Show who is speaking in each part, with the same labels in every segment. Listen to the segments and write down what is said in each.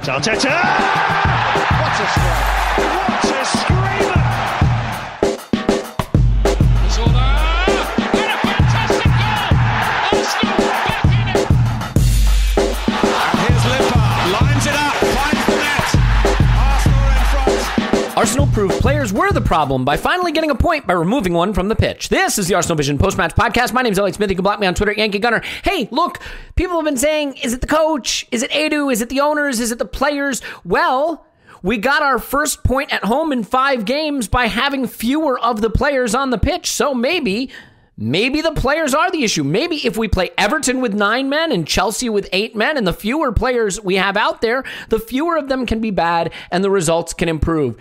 Speaker 1: Arteta! What a strike! What a screamer! Zola! And a fantastic goal! Arsenal back in it! And here's Limpar, lines it up, finds the net. Arsenal are in front.
Speaker 2: Arsenal proved players were the problem by finally getting a point by removing one from the pitch. This is the Arsenal Vision post-match podcast. My name is Elliot Smith. You can block me on Twitter, Yankee Gunner. Hey, look, people have been saying, is it the coach? Is it Edu? Is it the owners? Is it the players? Well, we got our first point at home in 5 games by having fewer of the players on the pitch. So maybe the players are the issue. Maybe if we play Everton with 9 men and Chelsea with 8 men, and the fewer players we have out there, the fewer of them can be bad and the results can improve.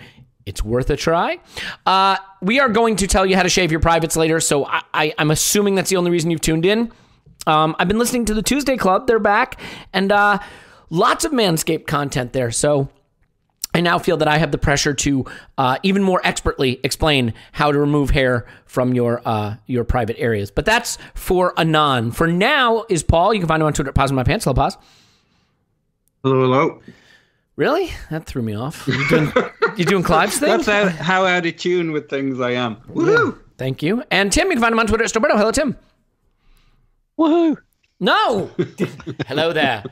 Speaker 2: It's worth a try. We are going to tell you how to shave your privates later, so I'm assuming that's the only reason you've tuned in. I've been listening to the Tuesday Club. They're back, and lots of Manscaped content there, so I now feel that I have the pressure to even more expertly explain how to remove hair from your private areas. But that's for anon. For now is Paul. You can find him on Twitter at Pause in My Pants. Hello, Pause.
Speaker 3: Hello, hello.
Speaker 2: Really? That threw me off. You doing Clive's thing?
Speaker 3: That's how out of tune with things I am. Woohoo!
Speaker 2: Yeah. Thank you. And Tim, you can find him on Twitter at Stoberto. Hello, Tim.
Speaker 4: Woohoo!
Speaker 2: No! Hello there.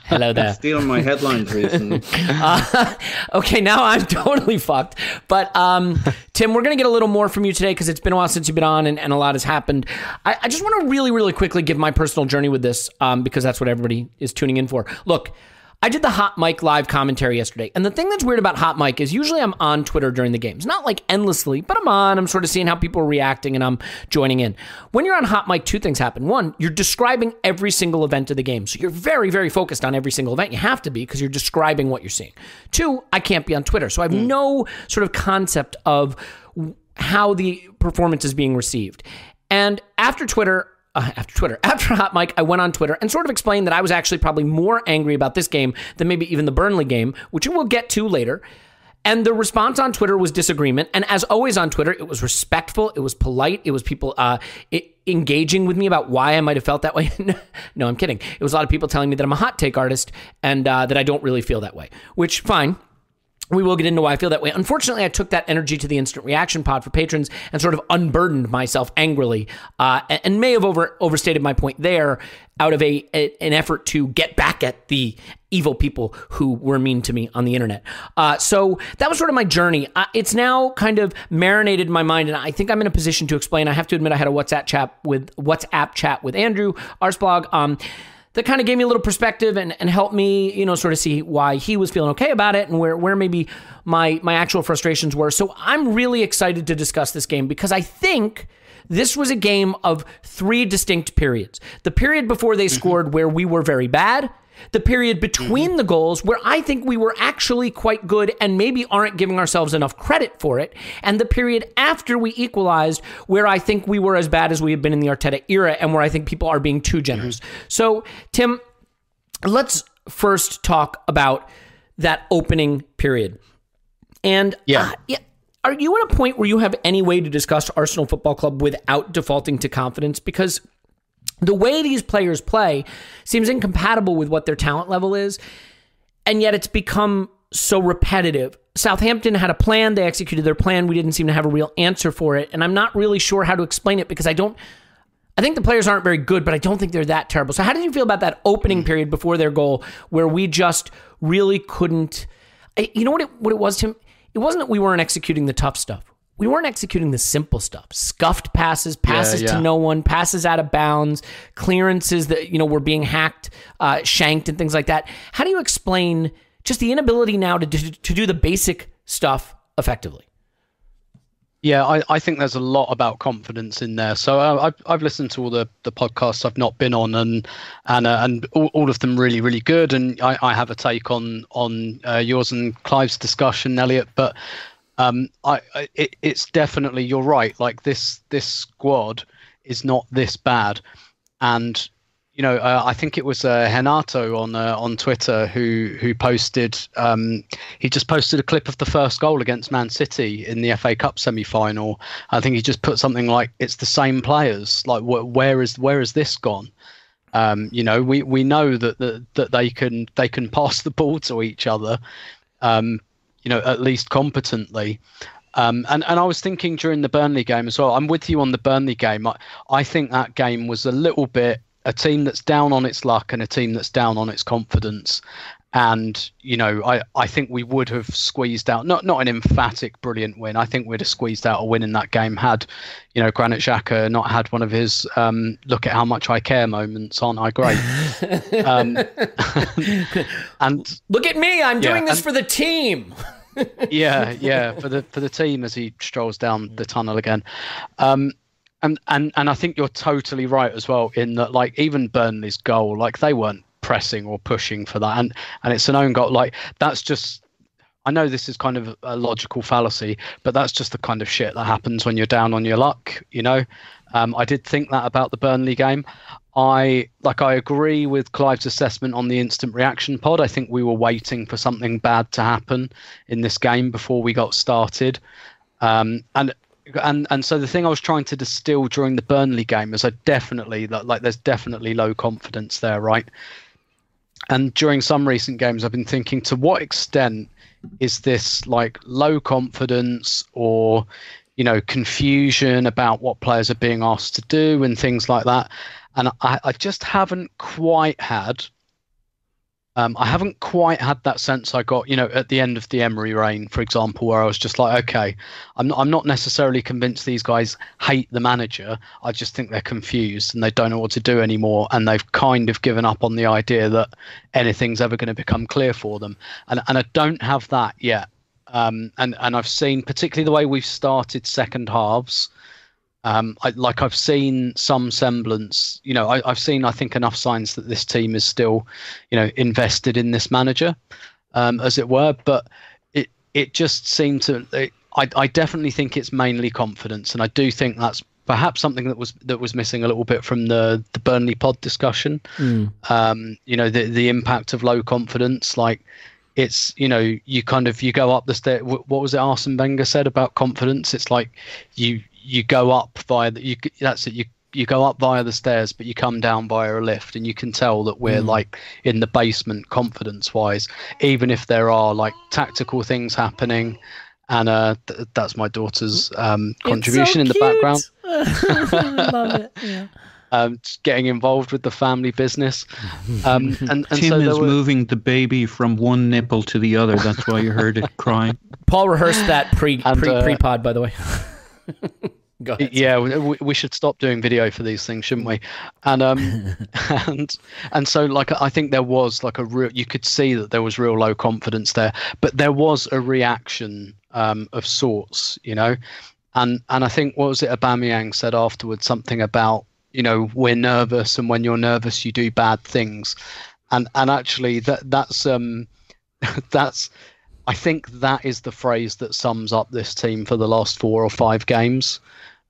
Speaker 2: Hello there.
Speaker 3: Stealing my headlines recently.
Speaker 2: Okay, now I'm totally fucked. But Tim, we're going to get a little more from you today because it's been a while since you've been on and a lot has happened. I just want to really, really quickly give my personal journey with this because that's what everybody is tuning in for. Look, I did the Hot Mic live commentary yesterday, and the thing that's weird about Hot Mic is usually I'm on Twitter during the games. Not like endlessly, but I'm sort of seeing how people are reacting, and I'm joining in. When you're on Hot Mic, 2 things happen. 1, you're describing every single event of the game, so you're very, very focused on every single event. You have to be, because you're describing what you're seeing. 2, I can't be on Twitter, so I have no sort of concept of how the performance is being received. And after Hot Mic, I went on Twitter and sort of explained that I was actually probably more angry about this game than maybe even the Burnley game, which we'll get to later. And the response on Twitter was disagreement. And as always on Twitter, it was respectful. It was polite. It was people engaging with me about why I might have felt that way. No, I'm kidding. It was a lot of people telling me that I'm a hot take artist and that I don't really feel that way, which fine. We will get into why I feel that way. Unfortunately, I took that energy to the instant reaction pod for patrons and sort of unburdened myself angrily and may have overstated my point there out of an effort to get back at the evil people who were mean to me on the internet. So that was sort of my journey. It's now kind of marinated in my mind, and I think I'm in a position to explain. I have to admit I had a WhatsApp chat with Andrew Arsblog, that kind of gave me a little perspective and helped me, sort of see why he was feeling okay about it and where maybe my actual frustrations were. So I'm really excited to discuss this game because I think this was a game of 3 distinct periods. The period before they scored where we were very bad, the period between the goals where I think we were actually quite good and maybe aren't giving ourselves enough credit for it, and the period after we equalized where I think we were as bad as we have been in the Arteta era and where I think people are being too generous. So, Tim, let's first talk about that opening period. And are you at a point where you have any way to discuss Arsenal Football Club without defaulting to confidence? Because the way these players play seems incompatible with what their talent level is, and yet it's become so repetitive. Southampton had a plan. They executed their plan. We didn't seem to have a real answer for it, and I'm not really sure how to explain it because I think the players aren't very good, but I don't think they're that terrible. So how did you feel about that opening period before their goal where we just really couldn't... You know what it was, Tim? It wasn't that we weren't executing the tough stuff. We weren't executing the simple stuff. Scuffed passes to no one, passes out of bounds, clearances that, were being hacked, shanked and things like that. How do you explain just the inability now to do the basic stuff effectively?
Speaker 4: Yeah, I think there's a lot about confidence in there. So I've listened to all the podcasts I've not been on, and all of them really, really good. And I have a take on yours and Clive's discussion, Elliot. But it's definitely, you're right. Like this squad is not this bad, and I think it was Renato on Twitter who posted. He just posted a clip of the first goal against Man City in the FA Cup semi-final. I think he just put something like, "It's the same players. Like where is this gone?" You know, we know that they can pass the ball to each other, you know, at least competently. And I was thinking during the Burnley game as well. I'm with you on the Burnley game. I think that game was a little bit a team that's down on its luck and a team that's down on its confidence. And, you know, I think we would have squeezed out, not an emphatic, brilliant win. I think we'd have squeezed out a win in that game had, you know, Granit Xhaka not had one of his look at how much I care moments. Aren't I great? And
Speaker 2: look at me. I'm doing this for the team.
Speaker 4: yeah, for the team as he strolls down the tunnel again. And I think you're totally right as well in that, like, even Burnley's goal, like, they weren't pressing or pushing for that, and it's an own goal. Like, that's just, I know this is kind of a logical fallacy, but that's just the kind of shit that happens when you're down on your luck, you know. I did think that about the Burnley game. I agree with Clive's assessment on the instant reaction pod. I think we were waiting for something bad to happen in this game before we got started. And so the thing I was trying to distill during the Burnley game is there's definitely low confidence there, right? And during some recent games, I've been thinking, to what extent is this like low confidence or, you know, confusion about what players are being asked to do and things like that? And I just haven't quite had. I haven't quite had that sense I got, you know, at the end of the Emery reign, for example, where I was just like, okay, I'm not necessarily convinced these guys hate the manager. I just think they're confused and they don't know what to do anymore, and they've kind of given up on the idea that anything's ever going to become clear for them. And I don't have that yet. And I've seen, particularly the way we've started second halves. I've seen some semblance, you know, I've seen, I think, enough signs that this team is still, you know, invested in this manager, as it were. But it just seemed to, I definitely think it's mainly confidence. And I do think that's perhaps something that was missing a little bit from the Burnley pod discussion. You know, the impact of low confidence, like, it's, you know, you go up the stair. What was it Arsene Wenger said about confidence? It's like you go up via you go up via the stairs, but you come down via a lift, and you can tell that we're like in the basement confidence wise, even if there are like tactical things happening. And that's my daughter's contribution in the background.
Speaker 2: I love it. Yeah.
Speaker 4: Just getting involved with the family business. And
Speaker 5: Tim
Speaker 4: so
Speaker 5: is moving the baby from one nipple to the other. That's why you heard it crying.
Speaker 2: Paul rehearsed that pre-pod, by the way. Go ahead.
Speaker 4: Yeah, we should stop doing video for these things, shouldn't we? And and so, like, I think there was like you could see that there was real low confidence there, but there was a reaction of sorts, you know. And I think, what was it Aubameyang said afterwards, something about, you know, we're nervous, and when you're nervous you do bad things. And actually that's I think that is the phrase that sums up this team for the last 4 or 5 games,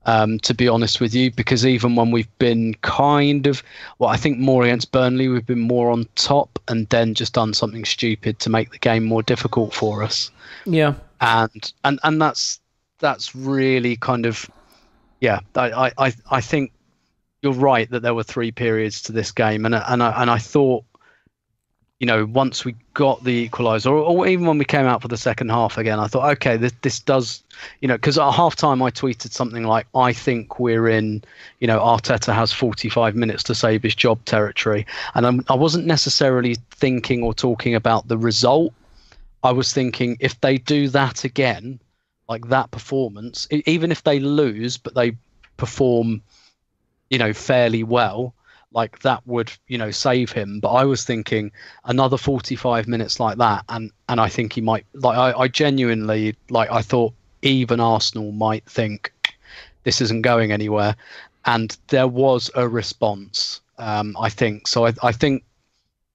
Speaker 4: to be honest with you, because even when we've been kind of, well, I think more against Burnley, we've been more on top and then just done something stupid to make the game more difficult for us.
Speaker 2: Yeah.
Speaker 4: And that's really kind of, yeah, I think you're right that there were 3 periods to this game. And I thought, you know, once we got the equaliser, or even when we came out for the second half again, I thought, okay, this does, you know, because at half time I tweeted something like, I think we're in, you know, Arteta has 45 minutes to save his job territory. And I wasn't necessarily thinking or talking about the result. I was thinking, if they do that again, like that performance, even if they lose, but they perform, you know, fairly well, like that would, you know, save him. But I was thinking another 45 minutes like that, and I think he might, like, I genuinely, like, I thought even Arsenal might think this isn't going anywhere. And there was a response, I think. So I think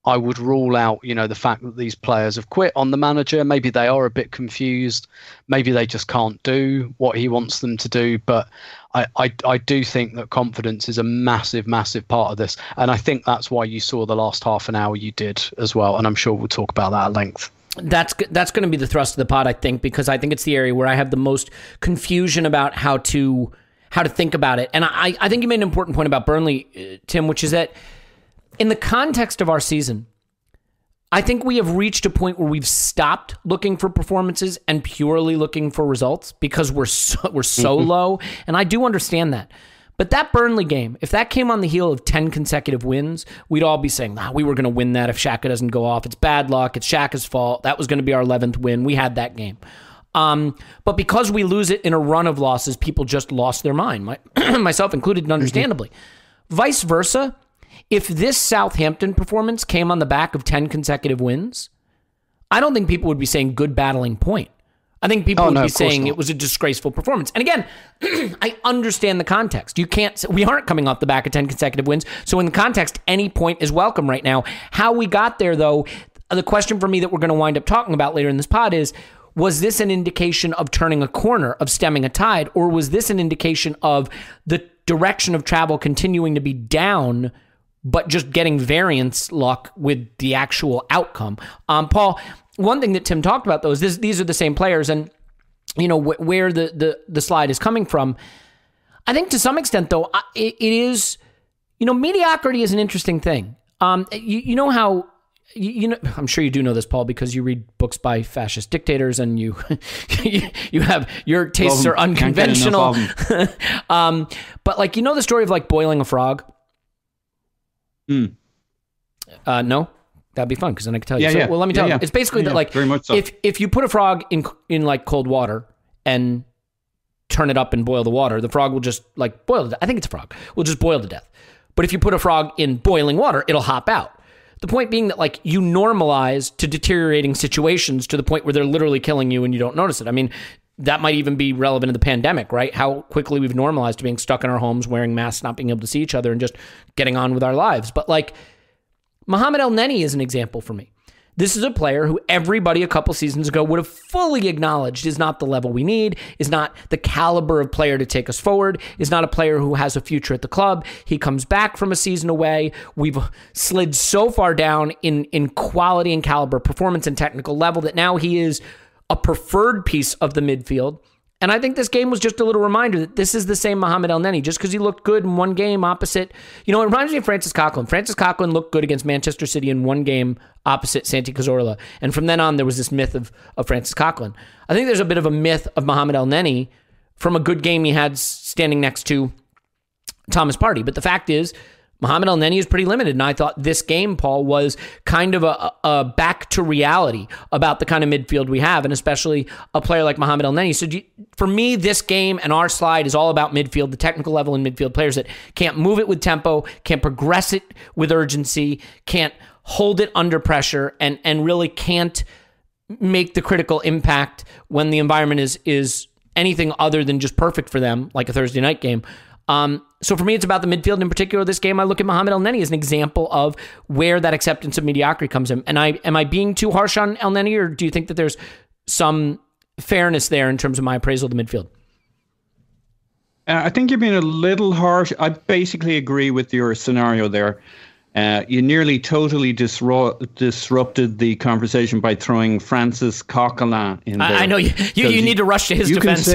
Speaker 4: I would rule out, you know, the fact that these players have quit on the manager. Maybe they are a bit confused. Maybe they just can't do what he wants them to do. But I do think that confidence is a massive, massive part of this. And I think that's why you saw the last half an hour you did as well. And I'm sure we'll talk about that at length.
Speaker 2: That's going to be the thrust of the pod, I think, because I think it's the area where I have the most confusion about how to think about it. And I think you made an important point about Burnley, Tim, which is that in the context of our season, I think we have reached a point where we've stopped looking for performances and purely looking for results because we're so low. And I do understand that. But that Burnley game, if that came on the heel of 10 consecutive wins, we'd all be saying, we were going to win that if Xhaka doesn't go off. It's bad luck. It's Xhaka's fault. That was going to be our 11th win. We had that game. But because we lose it in a run of losses, people just lost their mind, myself included, and understandably. Vice versa, if this Southampton performance came on the back of 10 consecutive wins, I don't think people would be saying good battling point. I think people would be saying it was a disgraceful performance. And again, I understand the context. We aren't coming off the back of 10 consecutive wins. So in the context, any point is welcome right now. How we got there, though, the question for me that we're going to wind up talking about later in this pod is, was this an indication of turning a corner, of stemming a tide, or was this an indication of the direction of travel continuing to be down, but just getting variance luck with the actual outcome? Paul, one thing that Tim talked about, though, is these are the same players, and where the slide is coming from. I think to some extent, though, it is, mediocrity is an interesting thing. You know how, I'm sure you do know this, Paul, because you read books by fascist dictators, and you have, your tastes are unconventional. But the story of boiling a frog. No. That'd be fun because then I can tell you. Well, let me tell you. It's basically that very much so. If you put a frog in cold water and turn it up and boil the water, the frog will just boil to death. I think it's a frog. Will just boil to death. But if you put a frog in boiling water, it'll hop out. The point being that you normalize to deteriorating situations to the point where they're literally killing you and you don't notice it. I mean, that might even be relevant to the pandemic, right? How quickly we've normalized to being stuck in our homes, wearing masks, not being able to see each other, and just getting on with our lives. But Mohamed El Neni is an example for me. This is a player who everybody a couple seasons ago would have fully acknowledged is not the level we need, is not the caliber of player to take us forward, is not a player who has a future at the club. He comes back from a season away. We've slid so far down in quality and caliber, performance and technical level that now he is a preferred piece of the midfield. And I think this game was just a little reminder that this is the same Mohamed El Neni. Just because he looked good in one game opposite, it reminds me of Francis Coquelin. Francis Coquelin looked good against Manchester City in one game opposite Santi Cazorla. And from then on, there was this myth of Francis Coquelin. I think there's a bit of a myth of Mohamed El Neni from a good game he had standing next to Thomas Partey. But the fact is, Mohamed El Neni is pretty limited, and I thought this game, Paul, was kind of a back to reality about the kind of midfield we have, and especially a player like Mohamed El Neni. So for me, this game and our slide is all about midfield, the technical level in midfield, players that can't move it with tempo, can't progress it with urgency, can't hold it under pressure, and really can't make the critical impact when the environment is anything other than just perfect for them, like a Thursday night game. So for me, it's about the midfield. In particular, this game, I look at Mohamed El Neni as an example of where that acceptance of mediocrity comes in. And am I being too harsh on El Neni, or do you think that there's some fairness there in terms of my appraisal of the midfield?
Speaker 5: I think you're being a little harsh. I basically agree with your scenario there. You nearly totally disrupted the conversation by throwing Francis Coquelin in there.
Speaker 2: I know you need to rush to his defense.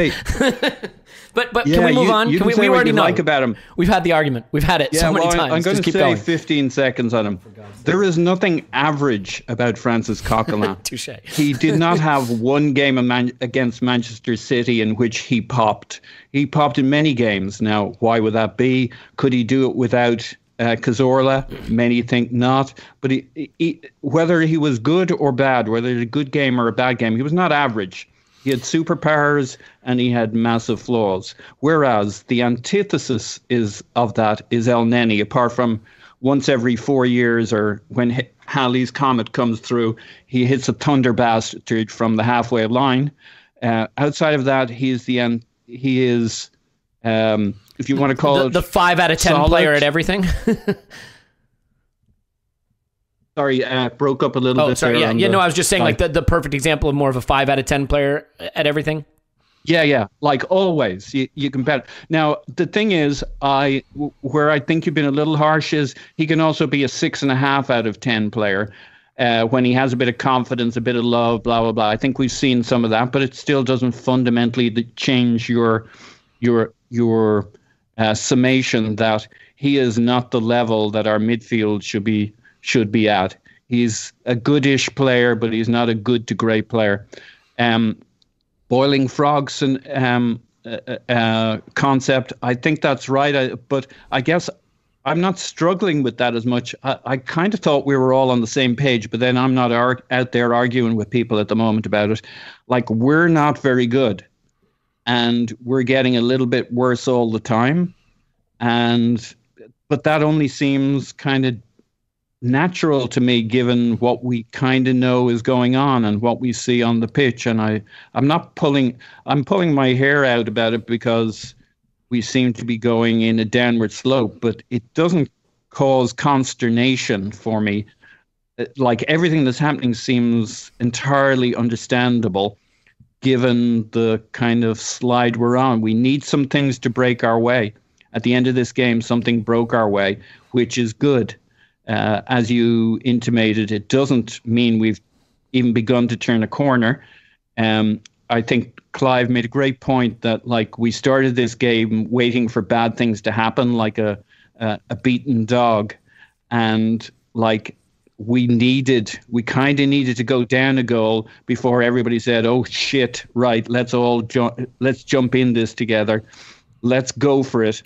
Speaker 2: But can we move on?
Speaker 5: You can say we already know about him.
Speaker 2: We've had the argument. We've had it so many times.
Speaker 5: I'm going to say 15 seconds on him. There is nothing average about Francis Coquelin.
Speaker 2: Touché.
Speaker 5: He did not have one game against Manchester City in which he popped. He popped in many games. Now, why would that be? Could he do it without Cazorla? Many think not. But whether he was good or bad, whether it was a good game or a bad game, he was not average. He had superpowers and he had massive flaws. Whereas the antithesis of that is El Neni, apart from once every 4 years or when Halley's Comet comes through, he hits a thunder bastard from the halfway line. Outside of that, he is, if you want to call it...
Speaker 2: The 5 out of 10
Speaker 5: solid
Speaker 2: player at everything?
Speaker 5: Sorry, broke up a little bit.
Speaker 2: Sorry, I was just saying the perfect example of more of a 5 out of 10 player at everything.
Speaker 5: Yeah. Like always, you can bet. Now, the thing is, where I think you've been a little harsh is he can also be a 6.5 out of 10 player when he has a bit of confidence, a bit of love, blah, blah, blah. I think we've seen some of that, but it still doesn't fundamentally change your summation that he is not the level that our midfield should be at. He's a goodish player, but he's not a good to great player. Boiling frogs and concept, I think that's right. But I guess I'm not struggling with that as much. I kind of thought we were all on the same page, but then I'm not out there arguing with people at the moment about it. Like, we're not very good, and we're getting a little bit worse all the time. But that only seems kind of natural to me, given what we kind of know is going on and what we see on the pitch. And I'm pulling my hair out about it because we seem to be going in a downward slope, but it doesn't cause consternation for me. Like, everything that's happening seems entirely understandable given the kind of slide we're on. We need some things to break our way. At the end of this game, something broke our way, which is good. As you intimated, it doesn't mean we've even begun to turn a corner. I think Clive made a great point that, like, we started this game waiting for bad things to happen, like a beaten dog. And, like, we kind of needed to go down a goal before everybody said, oh, shit, right, let's jump in this together. Let's go for it.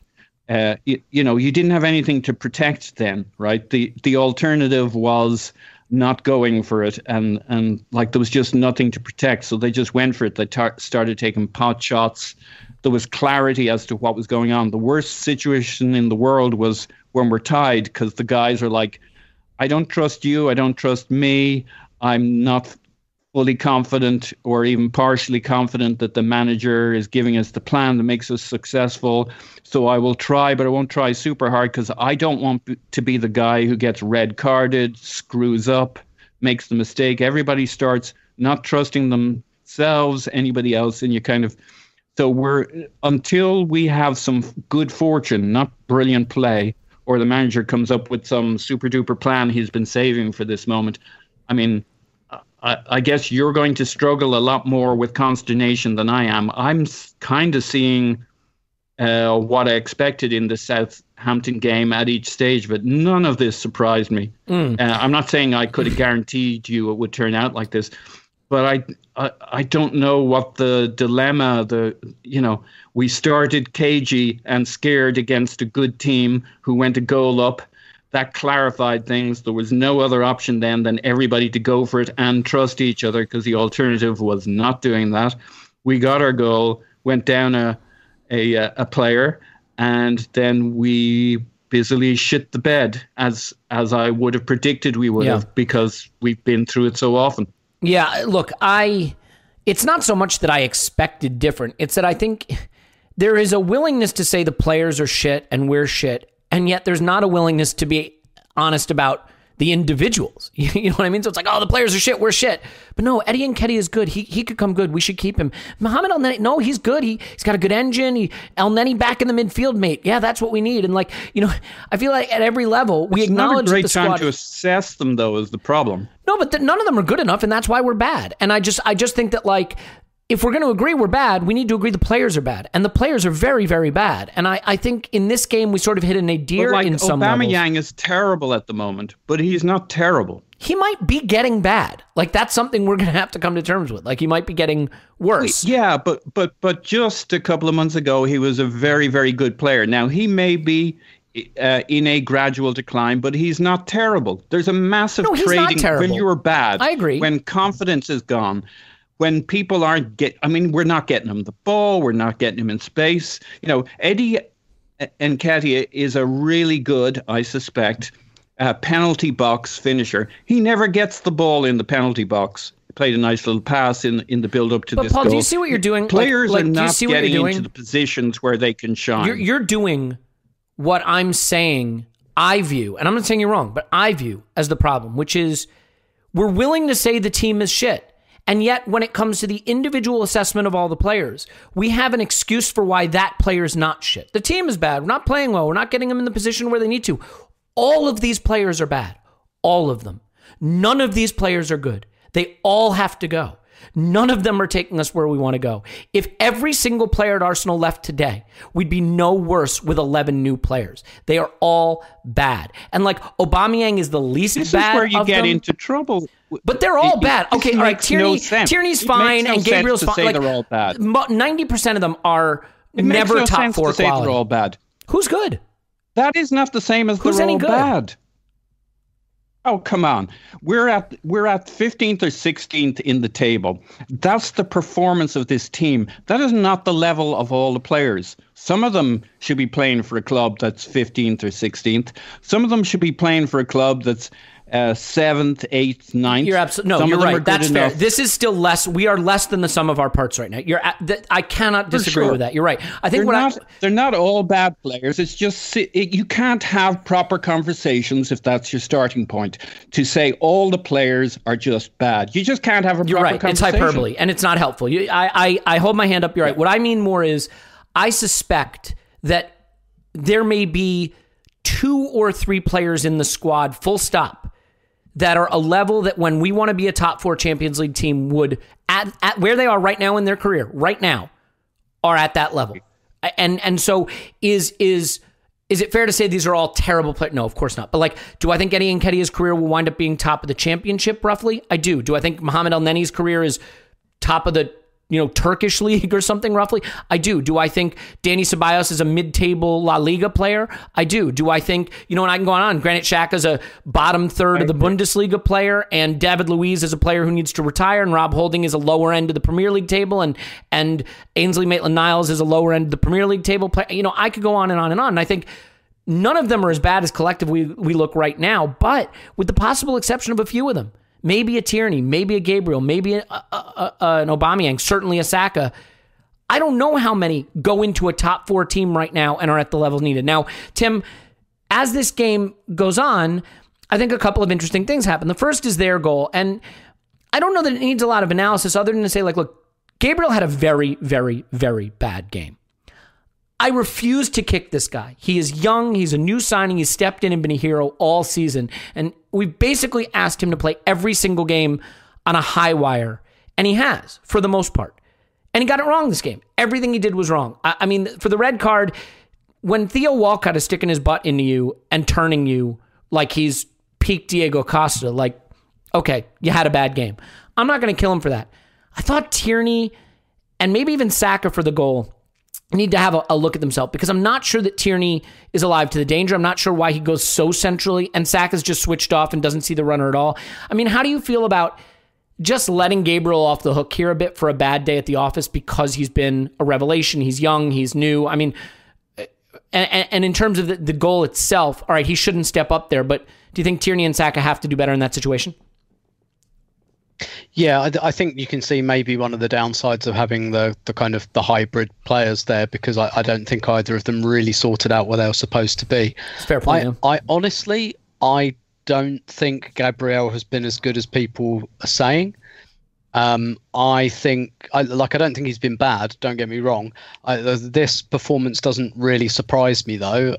Speaker 5: You didn't have anything to protect then, right? The alternative was not going for it, and like, there was just nothing to protect, so they just went for it. They started taking pot shots. There was clarity as to what was going on. The worst situation in the world was when we're tied, because the guys are like, I don't trust you, I don't trust me, I'm not fully confident or even partially confident that the manager is giving us the plan that makes us successful. So I will try, but I won't try super hard because I don't want to be the guy who gets red carded, screws up, makes the mistake. Everybody starts not trusting themselves, anybody else, and you kind of... So until we have some good fortune, not brilliant play, or the manager comes up with some super duper plan he's been saving for this moment, I mean, I guess you're going to struggle a lot more with consternation than I am. I'm kind of seeing what I expected in the Southampton game at each stage, but none of this surprised me. I'm not saying I could have guaranteed you it would turn out like this, but I don't know what the dilemma, we started cagey and scared against a good team who went a goal up. That clarified things. There was no other option then than everybody to go for it and trust each other, because the alternative was not doing that. We got our goal, went down a player, and then we busily shit the bed, as I would have predicted we would have, because we've been through it so often.
Speaker 2: Yeah, look, it's not so much that I expected different. It's that I think there is a willingness to say the players are shit and we're shit, and yet there's not a willingness to be honest about the individuals. You know what I mean? So it's like, oh, the players are shit, we're shit. But no, Eddie Nketiah is good. He could come good. We should keep him. Mohamed El Neni, no, he's good. He's got a good engine. El Neni back in the midfield, mate. Yeah, that's what we need. And, like, I feel like at every level, we acknowledge the squad.
Speaker 5: It's not a great time to assess them, though, is the problem.
Speaker 2: No, but none of them are good enough, and that's why we're bad. And I just think that, like, if we're going to agree we're bad, we need to agree the players are bad. And the players are very, very bad. And I think in this game, we sort of hit a nadir in some levels.
Speaker 5: Aubameyang is terrible at the moment, but he's not terrible.
Speaker 2: He might be getting bad. Like, that's something we're going to have to come to terms with. Like, he might be getting worse.
Speaker 5: Yeah, but just a couple of months ago, he was a very, very good player. Now, he may be in a gradual decline, but he's not terrible. There's a massive trading when you are bad.
Speaker 2: I agree.
Speaker 5: When confidence is gone. When people we're not getting him the ball. We're not getting him in space. Eddie Nketiah is a really good, I suspect, penalty box finisher. He never gets the ball in the penalty box. He played a nice little pass in the build-up to this goal.
Speaker 2: But Paul, do you see what you're doing?
Speaker 5: Players are not getting into the positions where they can shine.
Speaker 2: You're doing what I'm saying I view, and I'm not saying you're wrong, but I view as the problem, which is we're willing to say the team is shit. And yet, when it comes to the individual assessment of all the players, we have an excuse for why that player's not shit. The team is bad. We're not playing well. We're not getting them in the position where they need to. All of these players are bad. All of them. None of these players are good. They all have to go. None of them are taking us where we want to go. If every single player at Arsenal left today, we'd be no worse with 11 new players. They are all bad. And like Aubameyang is the least
Speaker 5: This
Speaker 2: bad
Speaker 5: is where you
Speaker 2: of
Speaker 5: get
Speaker 2: them.
Speaker 5: into trouble.
Speaker 2: But they're all bad.
Speaker 5: This
Speaker 2: Okay, all right.
Speaker 5: makes no sense.
Speaker 2: Tierney's
Speaker 5: It
Speaker 2: fine
Speaker 5: makes no
Speaker 2: and Gabriel's
Speaker 5: sense to
Speaker 2: fine.
Speaker 5: say they're all bad.
Speaker 2: 90% of them are
Speaker 5: It makes
Speaker 2: never
Speaker 5: no
Speaker 2: top
Speaker 5: sense
Speaker 2: four
Speaker 5: to say
Speaker 2: quality.
Speaker 5: they're all bad.
Speaker 2: Who's good?
Speaker 5: That is not the same as
Speaker 2: Who's
Speaker 5: they're
Speaker 2: any
Speaker 5: all
Speaker 2: good?
Speaker 5: bad. Oh, come on. We're at 15th or 16th in the table. That's the performance of this team. That is not the level of all the players. Some of them should be playing for a club that's 15th or 16th. Some of them should be playing for a club that's 7th, 8th, 9th.
Speaker 2: You're absolutely no.
Speaker 5: Some
Speaker 2: You're
Speaker 5: of them are
Speaker 2: right.
Speaker 5: good
Speaker 2: That's fair.
Speaker 5: enough.
Speaker 2: This is still less. We are less than the sum of our parts right now. I cannot disagree
Speaker 5: sure.
Speaker 2: with that. You're right. I think
Speaker 5: They're not all bad players. It's just you can't have proper conversations if that's your starting point to say all the players are just bad. You just can't have a
Speaker 2: You're
Speaker 5: proper
Speaker 2: right. It's
Speaker 5: conversation.
Speaker 2: hyperbole, and it's not helpful. I hold my hand up. You're right. What I mean more is I suspect that there may be 2 or 3 players in the squad, full stop, that are a level that when we want to be a top 4 Champions League team would, at where they are right now in their career, right now, are at that level. And so is it fair to say these are all terrible players? No, of course not. But like, do I think Eddie Nketiah's career will wind up being top of the championship roughly? I do. Do I think Mohamed El Neni's career is top of the Turkish league or something roughly? I do. Do I think Dani Ceballos is a mid-table La Liga player? I do. Do I think, and I can go on. Granit Xhaka's a bottom third of the Bundesliga player, and David Luiz is a player who needs to retire, and Rob Holding is a lower end of the Premier League table, and Ainsley Maitland-Niles is a lower end of the Premier League table player. I could go on and on and on. And I think none of them are as bad as collectively we look right now, but with the possible exception of a few of them. Maybe a Tierney, maybe a Gabriel, maybe an Aubameyang, certainly a Saka. I don't know how many go into a top 4 team right now and are at the levels needed. Now, Tim, as this game goes on, I think a couple of interesting things happen. The first is their goal, and I don't know that it needs a lot of analysis other than to say, like, look, Gabriel had a very, very, very bad game. I refuse to kick this guy. He is young. He's a new signing. He's stepped in and been a hero all season. And we've basically asked him to play every single game on a high wire. And he has, for the most part. And he got it wrong this game. Everything he did was wrong. I mean, for the red card, when Theo Walcott is sticking his butt into you and turning you like he's peak Diego Costa, like, okay, you had a bad game. I'm not going to kill him for that. I thought Tierney and maybe even Saka for the goal need to have a look at themselves, because I'm not sure that Tierney is alive to the danger. I'm not sure why he goes so centrally, and Saka's just switched off and doesn't see the runner at all. I mean, how do you feel about just letting Gabriel off the hook here a bit for a bad day at the office because he's been a revelation? He's young, he's new. I mean, and in terms of the goal itself, all right, he shouldn't step up there, but do you think Tierney and Saka have to do better in that situation?
Speaker 4: Yeah, I think you can see maybe one of the downsides of having the kind of the hybrid players there, because I don't think either of them really sorted out what they were supposed to be.
Speaker 2: Fair point.
Speaker 4: I honestly, I don't think Gabriel has been as good as people are saying. I don't think he's been bad. Don't get me wrong. This performance doesn't really surprise me though.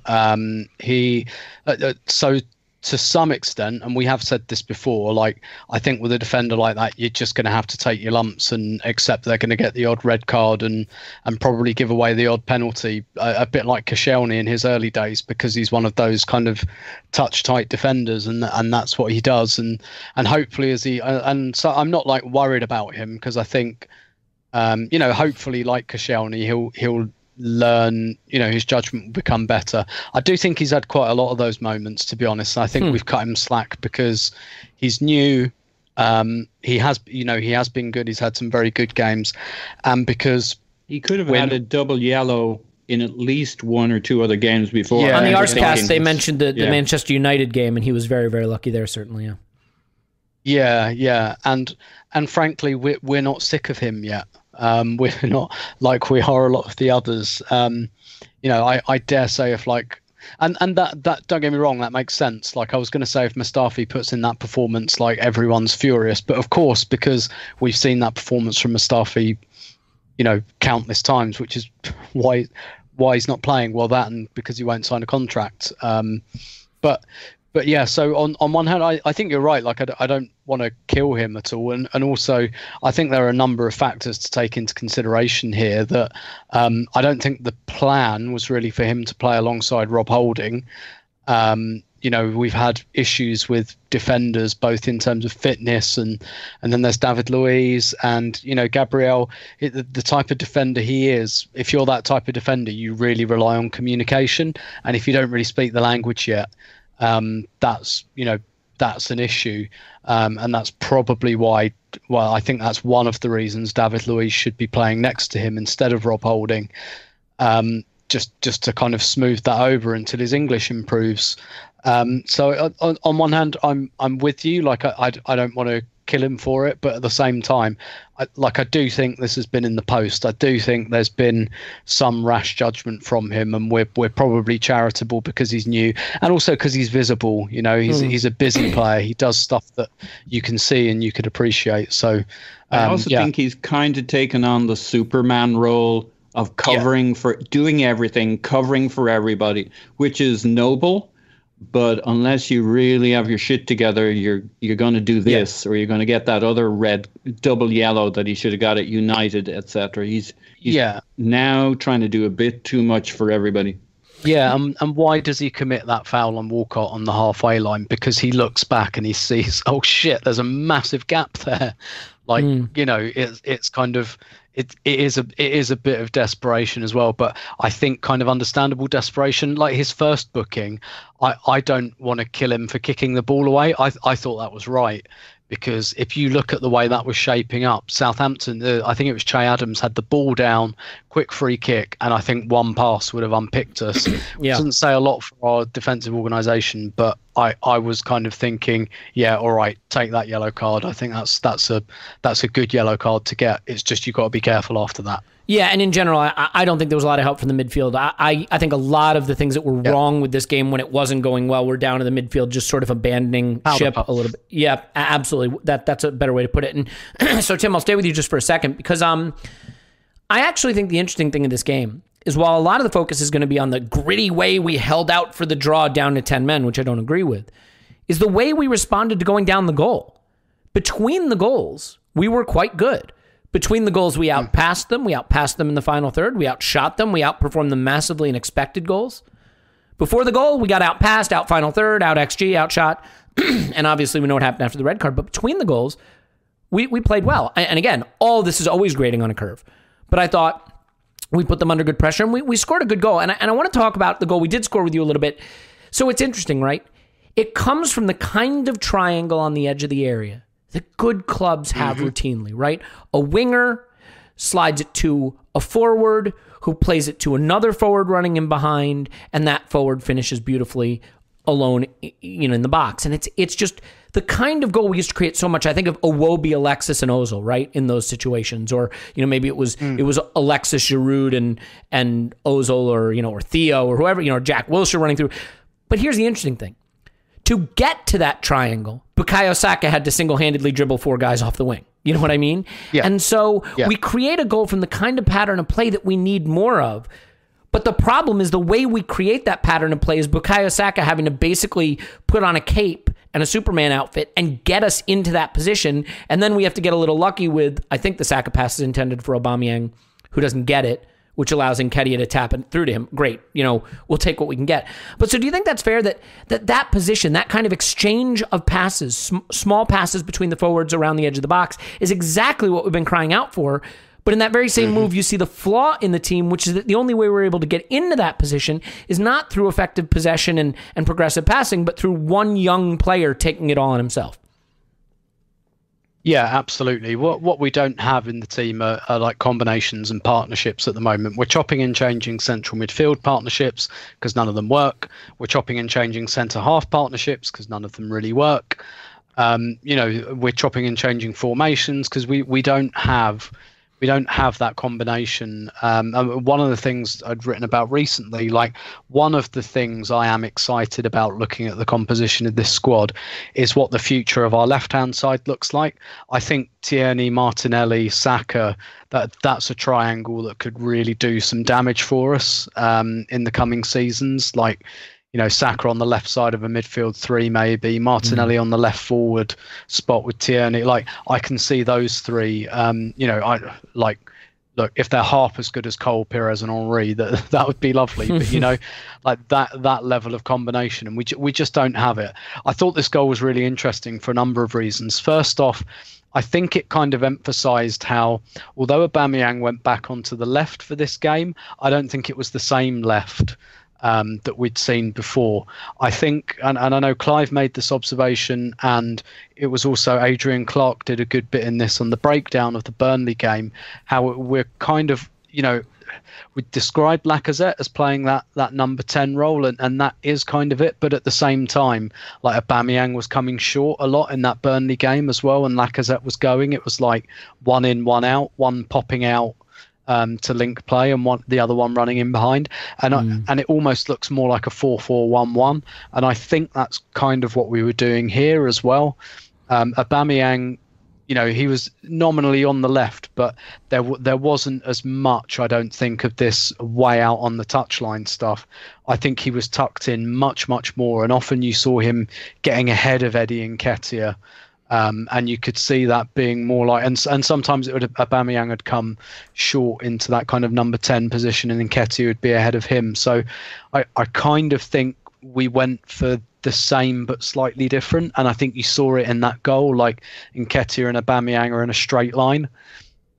Speaker 4: So to some extent, and we have said this before, like, I think with a defender like that, you're just going to have to take your lumps and accept they're going to get the odd red card and probably give away the odd penalty, a bit like Koscielny in his early days, because he's one of those kind of touch-tight defenders, and that's what he does. And hopefully so I'm not like worried about him, because I think, hopefully like Koscielny, he'll learn, his judgment will become better. I do think he's had quite a lot of those moments, to be honest. I think we've cut him slack because he's new. He has been good. He's had some very good games, and because
Speaker 5: he could have had a double yellow in at least one or two other games before.
Speaker 2: Yeah, on the Arscast, they mentioned the Manchester United game, and he was very, very lucky there, certainly.
Speaker 4: Yeah. And frankly, we're not sick of him yet. We're not like we are a lot of the others. I dare say if and that don't get me wrong, that makes sense. Like, I was going to say, if Mustafi puts in that performance, like, everyone's furious. But of course, because we've seen that performance from Mustafi, countless times, which is why he's not playing. Well, that, and because he won't sign a contract. But But yeah, so on one hand, I think you're right. Like, I don't want to kill him at all. And also, I think there are a number of factors to take into consideration here that I don't think the plan was really for him to play alongside Rob Holding. We've had issues with defenders, both in terms of fitness and then there's David Luiz and, Gabriel, the type of defender he is. If you're that type of defender, you really rely on communication. And if you don't really speak the language yet, that's an issue. And that's probably why, I think that's one of the reasons David Luiz should be playing next to him instead of Rob Holding. Just to kind of smooth that over until his English improves. So on one hand, I'm with you. Like I don't want to kill him for it, but at the same time, I do think this has been in the post. I do think there's been some rash judgment from him, and we're probably charitable because he's new, and also because he's visible. He's a busy player. He does stuff that you can see and you could appreciate. So
Speaker 5: I also think he's kind of taken on the Superman role of covering for doing everything, covering for everybody, which is noble. But unless you really have your shit together, you're going to do this, or you're going to get that other red double yellow that he should have got at United, etc. He's now trying to do a bit too much for everybody.
Speaker 4: Yeah, and why does he commit that foul on Walcott on the halfway line? Because he looks back and he sees, oh shit, there's a massive gap there. Like it's kind of. It is a bit of desperation as well, but I think kind of understandable desperation. Like his first booking, I don't want to kill him for kicking the ball away. I thought that was right, because if you look at the way that was shaping up, Southampton, I think it was Che Adams had the ball down, quick free kick, and I think one pass would have unpicked us. Doesn't say a lot for our defensive organisation, but I was kind of thinking, yeah, all right, take that yellow card. I think that's a good yellow card to get. It's just you've got to be careful after that.
Speaker 2: Yeah, and in general, I don't think there was a lot of help from the midfield. I think a lot of the things that were wrong with this game when it wasn't going well were down to the midfield, just sort of abandoning ship a little bit. Yeah, absolutely. That's a better way to put it. And so, Tim, I'll stay with you just for a second, because I actually think the interesting thing in this game is, while a lot of the focus is going to be on the gritty way we held out for the draw down to 10 men, which I don't agree with, is the way we responded to going down the goal. Between the goals, we were quite good. Between the goals, we outpassed them. We outpassed them in the final third. We outshot them. We outperformed them massively in expected goals. Before the goal, we got outpassed, out final third, out XG, outshot. And obviously, we know what happened after the red card. But between the goals, we played well. And again, all this is always grading on a curve. But I thought we put them under good pressure, and we scored a good goal. And I want to talk about the goal we did score with you a little bit. So it's interesting, right? It comes from the kind of triangle on the edge of the area that good clubs have routinely, right? A winger slides it to a forward who plays it to another forward running in behind, and that forward finishes beautifully alone, in the box. And it's just the kind of goal we used to create so much. I think of Iwobi, Alexis, and Ozil, right, in those situations. Or maybe it was Alexis, Giroud, and Ozil, or Theo, or whoever, Jack Wilshere running through. But here's the interesting thing. To get to that triangle, Bukayo Saka had to single-handedly dribble 4 guys off the wing. You know what I mean? Yeah. And so we create a goal from the kind of pattern of play that we need more of. But the problem is the way we create that pattern of play is Bukayo Saka having to basically put on a cape and a Superman outfit and get us into that position. And then we have to get a little lucky with, I think the Saka pass is intended for Aubameyang, who doesn't get it, which allows Nketiah to tap it through to him. Great. We'll take what we can get. But so do you think that's fair that position, that kind of exchange of passes, small passes between the forwards around the edge of the box, is exactly what we've been crying out for? But in that very same move, you see the flaw in the team, which is that the only way we're able to get into that position is not through effective possession and progressive passing, but through one young player taking it all on himself.
Speaker 4: Yeah, absolutely. What we don't have in the team are like combinations and partnerships at the moment. We're chopping and changing central midfield partnerships because none of them work. We're chopping and changing centre half partnerships because none of them really work. We're chopping and changing formations because we don't have that combination. One of the things I'd written about recently, like one of the things I am excited about looking at the composition of this squad is what the future of our left-hand side looks like. I think Tierney, Martinelli, Saka, that's a triangle that could really do some damage for us in the coming seasons. Like, Saka on the left side of a midfield three, maybe Martinelli on the left forward spot with Tierney. Like, I can see those three. Look, if they're half as good as Cole, Pires, and Henry, that would be lovely. But like that level of combination, and we just don't have it. I thought this goal was really interesting for a number of reasons. First off, I think it kind of emphasised how, although Aubameyang went back onto the left for this game, I don't think it was the same left that we'd seen before. I think, and I know Clive made this observation, and it was also Adrian Clark did a good bit in this on the breakdown of the Burnley game, how we're kind of, we described Lacazette as playing that number 10 role, and that is kind of it. But at the same time, like, Aubameyang was coming short a lot in that Burnley game as well, and Lacazette was going. It was like one in, one out, one popping out to link play, and the other one running in behind, and it almost looks more like a 4-4-1-1, and I think that's kind of what we were doing here as well. Aubameyang, he was nominally on the left, but there wasn't as much, I don't think, of this way out on the touchline stuff. I think he was tucked in much, much more, and often you saw him getting ahead of Eddie Nketiah. And you could see that being more like, and sometimes Aubameyang had come short into that kind of number 10 position, and Nketiah would be ahead of him. So I kind of think we went for the same but slightly different, and I think you saw it in that goal. Like, Nketiah and Aubameyang are in a straight line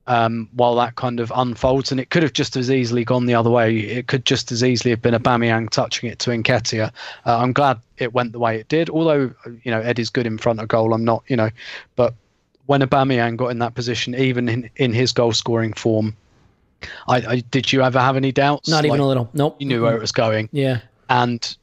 Speaker 4: while that kind of unfolds, and it could have just as easily gone the other way. It could just as easily have been Aubameyang touching it to Nketiah. I'm glad it went the way it did, although Eddie's good in front of goal. I'm not, but when Aubameyang got in that position, even in his goal scoring form, did you ever have any doubts?
Speaker 2: Not even a little. Nope.
Speaker 4: You knew where it was going.
Speaker 2: Yeah.
Speaker 4: And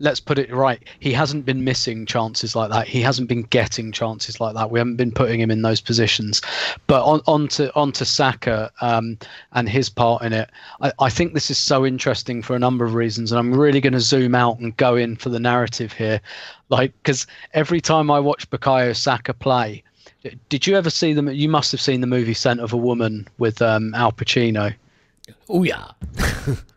Speaker 4: let's put it right. He hasn't been missing chances like that. He hasn't been getting chances like that. We haven't been putting him in those positions. But onto Saka and his part in it, I think this is so interesting for a number of reasons. And I'm really going to zoom out and go in for the narrative here. Like, because every time I watch Bukayo Saka play, did you ever see them? You must have seen the movie Scent of a Woman with Al Pacino.
Speaker 2: Oh, yeah.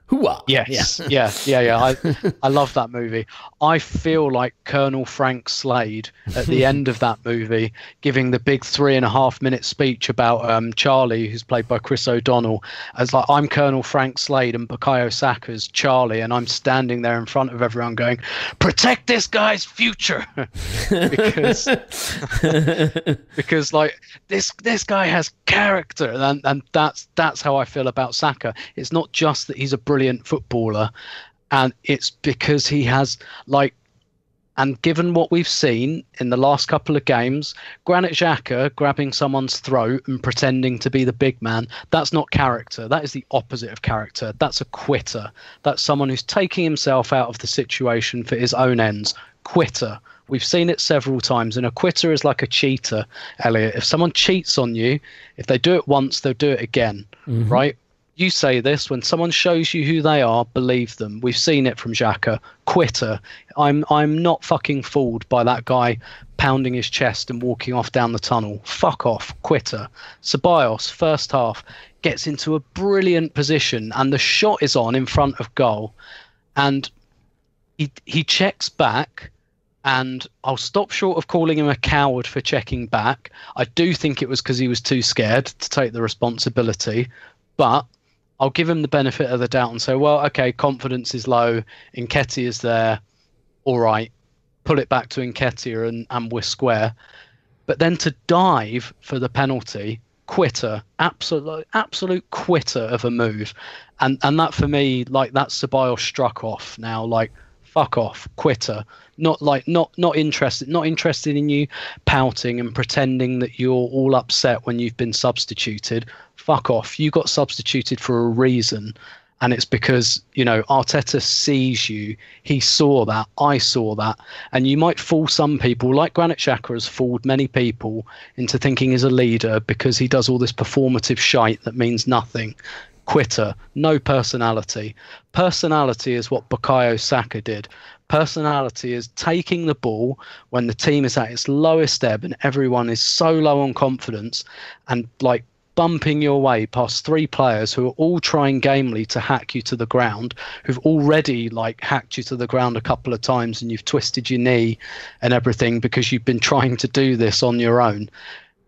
Speaker 2: Hooah.
Speaker 4: Yes. Yeah. I love that movie. I feel like Colonel Frank Slade at the end of that movie, giving the big 3.5 minute speech about Charlie, who's played by Chris O'Donnell, as like, I'm Colonel Frank Slade and Bukayo Saka's Charlie, and I'm standing there in front of everyone going, protect this guy's future. because like this guy has character, and that's how I feel about Saka. It's not just that he's a brilliant footballer, and it's because he has, like, and given what we've seen in the last couple of games, Granit Xhaka grabbing someone's throat and pretending to be the big man, that's not character. That is the opposite of character. That's a quitter. That's someone who's taking himself out of the situation for his own ends. Quitter. We've seen it several times, and a quitter is like a cheater, Elliot. If someone cheats on you, if they do it once, they'll do it again, right? You say this, when someone shows you who they are, believe them. We've seen it from Xhaka. Quitter. I'm not fucking fooled by that guy pounding his chest and walking off down the tunnel. Fuck off. Quitter. Ceballos, first half, gets into a brilliant position, and the shot is on in front of goal, and he checks back, and I'll stop short of calling him a coward for checking back. I do think it was because he was too scared to take the responsibility, but I'll give him the benefit of the doubt and say, well, okay, confidence is low. Nketiah is there. All right, pull it back to Nketiah and we're square. But then to dive for the penalty, quitter, absolute quitter of a move. And that for me, like, that's Ceballos struck off now, like, fuck off, quitter. Not interested in you pouting and pretending that you're all upset when you've been substituted. Fuck off. You got substituted for a reason, and it's because, Arteta sees you. He saw that. I saw that. And you might fool some people, like Granit Xhaka has fooled many people into thinking he's a leader because he does all this performative shite that means nothing. Quitter. No personality. Personality is what Bukayo Saka did. Personality is taking the ball when the team is at its lowest ebb and everyone is so low on confidence, and like bumping your way past 3 players who are all trying gamely to hack you to the ground, who've already like hacked you to the ground a couple of times, and you've twisted your knee and everything because you've been trying to do this on your own.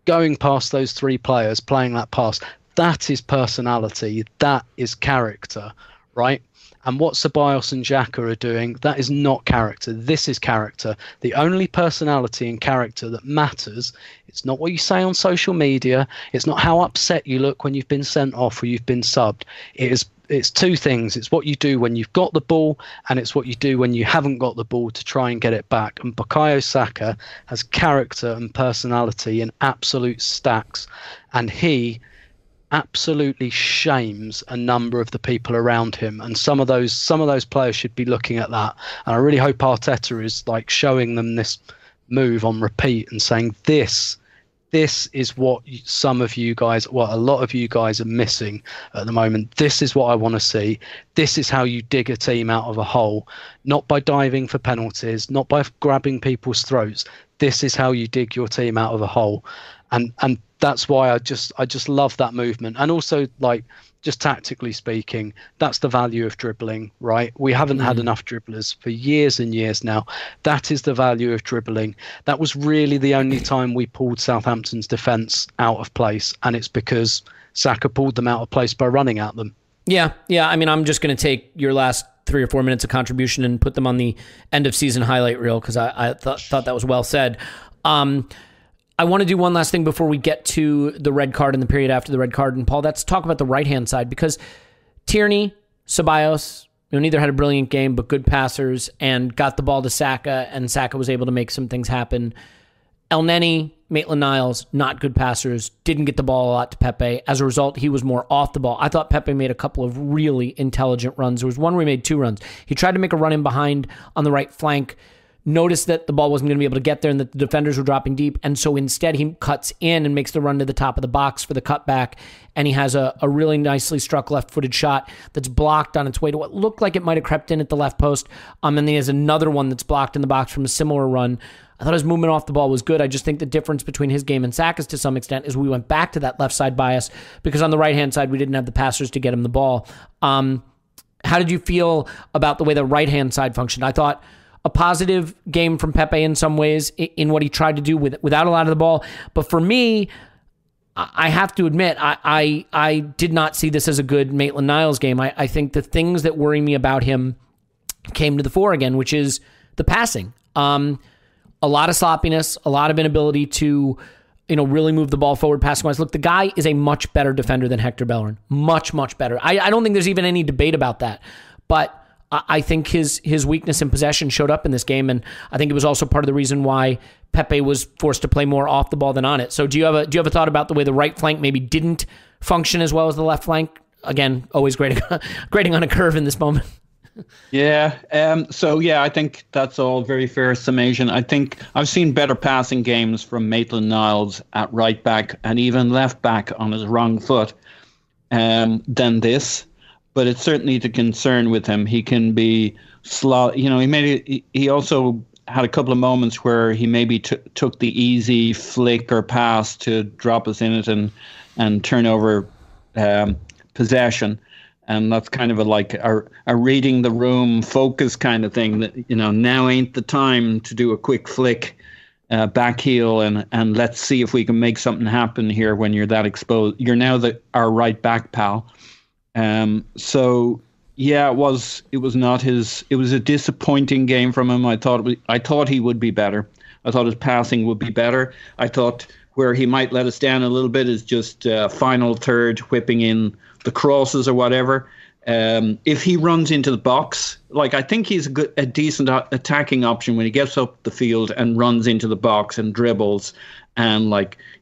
Speaker 4: Going past those 3 players, playing that pass, that is personality, that is character, right? And what Ceballos and Xhaka are doing, that is not character. This is character. The only personality and character that matters, it's not what you say on social media. It's not how upset you look when you've been sent off or you've been subbed. It's 2 things. It's what you do when you've got the ball, and it's what you do when you haven't got the ball to try and get it back. And Bukayo Saka has character and personality in absolute stacks, and he absolutely shames a number of the people around him, and some of those players should be looking at that. And I really hope Arteta is like showing them this move on repeat and saying this is what some of you guys, well, a lot of you guys are missing at the moment. This is what I want to see. This is how you dig a team out of a hole, not by diving for penalties, not by grabbing people's throats. This is how you dig your team out of a hole. And that's why I just love that movement. And also, like, just tactically speaking, that's the value of dribbling, right? We haven't had enough dribblers for years and years now. That is the value of dribbling. That was really the only time we pulled Southampton's defence out of place, and it's because Saka pulled them out of place by running at them. Yeah.
Speaker 2: I mean, I'm just going to take your last 3 or 4 minutes of contribution and put them on the end of season highlight reel because I thought that was well said. I want to do one last thing before we get to the red card and the period after the red card. And Paul, let's talk about the right-hand side, because Tierney, Ceballos, neither had a brilliant game, but good passers and got the ball to Saka, and Saka was able to make some things happen. Elneny, Maitland-Niles, not good passers, didn't get the ball a lot to Pepe. As a result, he was more off the ball. I thought Pepe made a couple of really intelligent runs. There was one where he made 2 runs. He tried to make a run in behind on the right flank, noticed that the ball wasn't going to be able to get there and that the defenders were dropping deep. And so instead he cuts in and makes the run to the top of the box for the cutback. And he has a really nicely struck left-footed shot that's blocked on its way to what looked like it might have crept in at the left post. And then he has another one that's blocked in the box from a similar run. I thought his movement off the ball was good. I just think the difference between his game and Saka's to some extent is we went back to that left side bias because on the right-hand side we didn't have the passers to get him the ball. How did you feel about the way the right-hand side functioned? I thought a positive game from Pepe in some ways in what he tried to do without a lot of the ball. But for me, I have to admit, I did not see this as a good Maitland-Niles game. I think the things that worry me about him came to the fore again, which is the passing. A lot of sloppiness, a lot of inability to really move the ball forward passing-wise. Look, the guy is a much better defender than Hector Bellerin. Much, much better. I don't think there's even any debate about that. But I think his weakness in possession showed up in this game, and I think it was also part of the reason why Pepe was forced to play more off the ball than on it. So do you have a thought about the way the right flank maybe didn't function as well as the left flank? Again, always grading on a curve in this moment.
Speaker 5: Yeah. I think that's all very fair summation. I think I've seen better passing games from Maitland-Niles at right back and even left back on his wrong foot than this. But it's certainly the concern with him. He can be slow. He also had a couple of moments where he maybe took the easy flick or pass to drop us in it and turn over possession. And that's kind of a reading the room focus kind of thing that, now ain't the time to do a quick flick back heel and let's see if we can make something happen here when you're that exposed. You're now our right back, pal. It was not his. It was a disappointing game from him. I thought he would be better. I thought his passing would be better. I thought where he might let us down a little bit is just final third, whipping in the crosses or whatever. If he runs into the box, I think he's a decent attacking option when he gets up the field and runs into the box and dribbles. And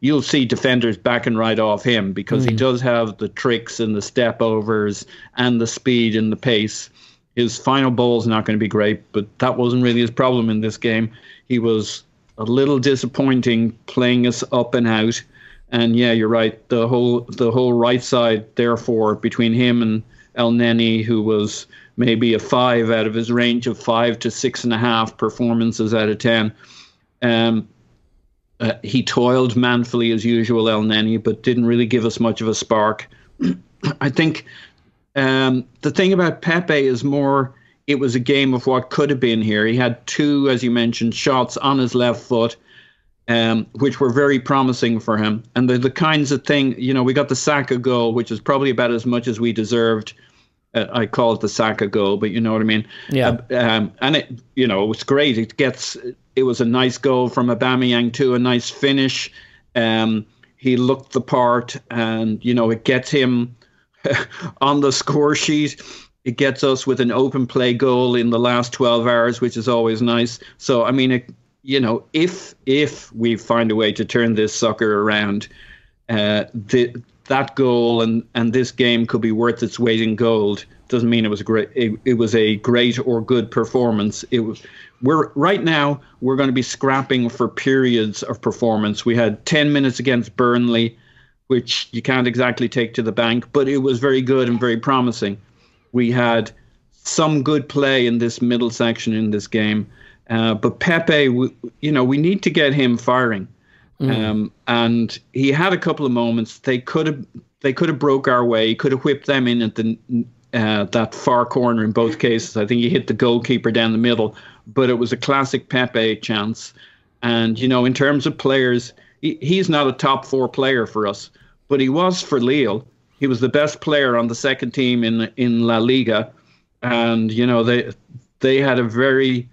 Speaker 5: you'll see defenders backing right off him because he does have the tricks and the step overs and the speed and the pace. His final ball is not going to be great, but that wasn't really his problem in this game. He was a little disappointing playing us up and out. And yeah, you're right. The whole right side, therefore, between him and Elneny, who was maybe a 5 out of his range of 5 to 6.5 performances out of 10. He toiled manfully as usual, El Neni, but didn't really give us much of a spark. I think the thing about Pepe is more, it was a game of what could have been here. He had two, as you mentioned, shots on his left foot, which were very promising for him. And they're the kinds of thing, we got the Saka goal, which is probably about as much as we deserved. I call it the Saka goal, but you know what I mean?
Speaker 2: Yeah.
Speaker 5: And it, it was great. It was a nice goal from Aubameyang too, a nice finish. He looked the part, and, it gets him on the score sheet. It gets us with an open play goal in the last 12 hours, which is always nice. So, I mean, if we find a way to turn this sucker around, that goal and this game could be worth its weight in gold. Doesn't mean it was great. It was a great or good performance. Right now we're going to be scrapping for periods of performance. We had 10 minutes against Burnley, which you can't exactly take to the bank, but it was very good and very promising. We had some good play in this middle section in this game, but Pepe, we need to get him firing. And he had a couple of moments. They could have broke our way. He could have whipped them in at the that far corner in both cases. I think he hit the goalkeeper down the middle, but it was a classic Pepe chance. And in terms of players, he's not a top 4 player for us, but he was for Lille. He was the best player on the second team in La Liga, and they had a very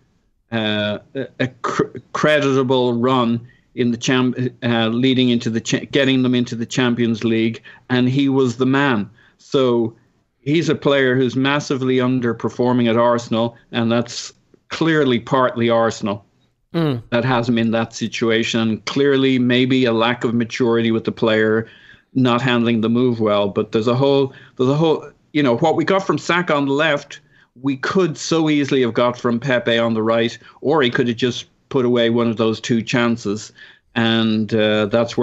Speaker 5: creditable run in the leading into getting them into the Champions League, and he was the man. So he's a player who's massively underperforming at Arsenal, and that's clearly partly Arsenal that has him in that situation. Clearly, maybe a lack of maturity with the player, not handling the move well. But there's a whole, what we got from Saka on the left, we could so easily have got from Pepe on the right, or he could have just put away one of those two chances, and that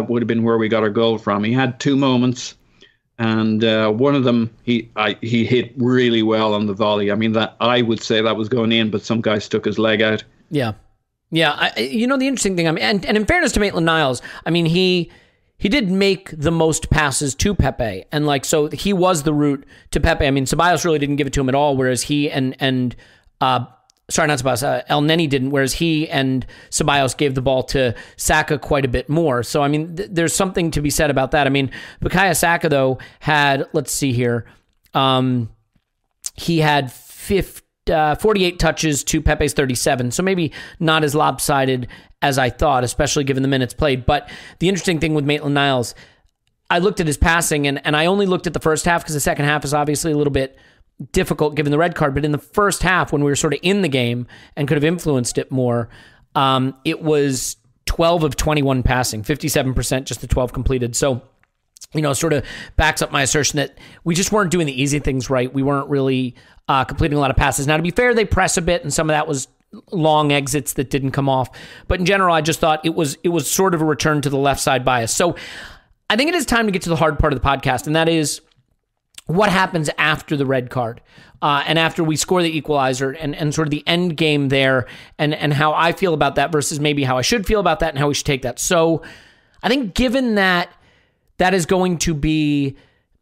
Speaker 5: would have been where we got our goal from. He had two moments, and one of them he hit really well on the volley. I mean, that I would say that was going in, but some guy stuck his leg out.
Speaker 2: Yeah. The interesting thing, and in fairness to Maitland-Niles, I mean, he did make the most passes to Pepe, and so he was the route to Pepe. I mean, Ceballos really didn't give it to him at all, whereas he not Ceballos, El Neni didn't, whereas he and Ceballos gave the ball to Saka quite a bit more. So, I mean, there's something to be said about that. I mean, Bukayo Saka, though, had, let's see here, he had 48 touches to Pepe's 37, so maybe not as lopsided as I thought, especially given the minutes played. But the interesting thing with Maitland-Niles, I looked at his passing, and I only looked at the first half because the second half is obviously a little bit difficult given the red card, but in the first half when we were sort of in the game and could have influenced it more, it was 12 of 21 passing, 57%, just the 12 completed. So, sort of backs up my assertion that we just weren't doing the easy things right. We weren't really completing a lot of passes. Now, to be fair, they press a bit, and some of that was long exits that didn't come off. But in general, I just thought it was sort of a return to the left side bias. So I think it is time to get to the hard part of the podcast, and that is what happens after the red card and after we score the equalizer and sort of the end game there and how I feel about that versus maybe how I should feel about that and how we should take that. So I think given that is going to be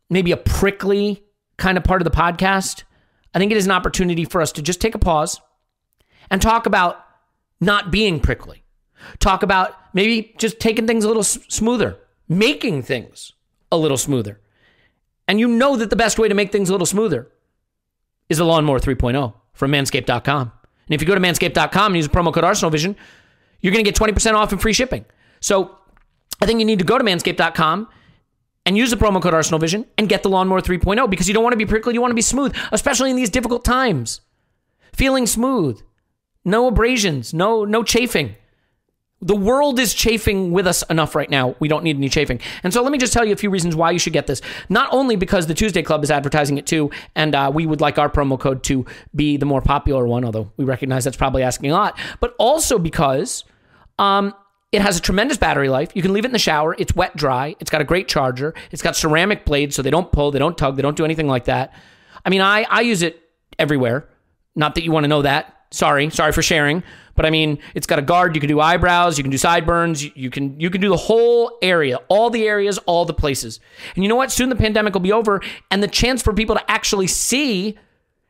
Speaker 2: maybe a prickly kind of part of the podcast, I think it is an opportunity for us to just take a pause and talk about not being prickly. Talk about maybe just taking things a little smoother, making things a little smoother. And that the best way to make things a little smoother is the Lawnmower 3.0 from Manscaped.com. And if you go to Manscaped.com and use the promo code ArsenalVision, you're going to get 20% off and free shipping. So I think you need to go to Manscaped.com and use the promo code ArsenalVision and get the Lawnmower 3.0 because you don't want to be prickly, you want to be smooth, especially in these difficult times. Feeling smooth, no abrasions, no chafing. The world is chafing with us enough right now. We don't need any chafing. And so let me just tell you a few reasons why you should get this. Not only because the Tuesday Club is advertising it too, and we would like our promo code to be the more popular one, although we recognize that's probably asking a lot, but also because it has a tremendous battery life. You can leave it in the shower. It's wet dry. It's got a great charger. It's got ceramic blades, so they don't pull, they don't tug, they don't do anything like that. I mean, I use it everywhere. Not that you want to know that. Sorry for sharing. But I mean, it's got a guard. You can do eyebrows. You can do sideburns. You can do the whole area, all the areas, all the places. And you know what? Soon the pandemic will be over, and the chance for people to actually see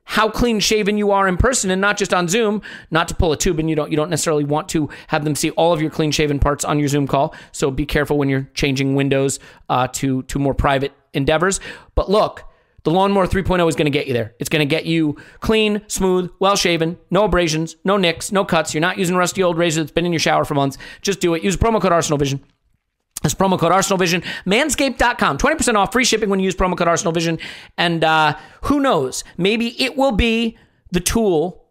Speaker 2: how clean shaven you are in person and not just on Zoom, not to pull a tube, and you don't necessarily want to have them see all of your clean shaven parts on your Zoom call. So be careful when you're changing windows to more private endeavors. But look, the Lawnmower 3.0 is going to get you there. It's going to get you clean, smooth, well-shaven, no abrasions, no nicks, no cuts. You're not using a rusty old razor that's been in your shower for months. Just do it. Use promo code ArsenalVision. That's promo code ArsenalVision. Manscaped.com. 20% off, free shipping when you use promo code ArsenalVision. And who knows? Maybe it will be the tool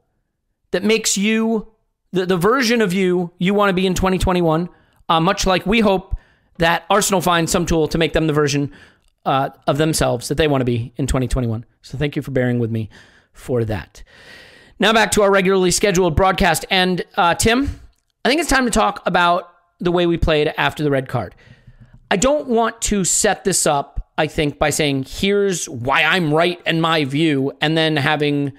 Speaker 2: that makes you the version of you want to be in 2021, much like we hope that Arsenal finds some tool to make them the version of themselves that they want to be in 2021. So thank you for bearing with me for that. Now back to our regularly scheduled broadcast. And Tim, I think it's time to talk about the way we played after the red card. I don't want to set this up, I think, by saying, here's why I'm right and my view, and then having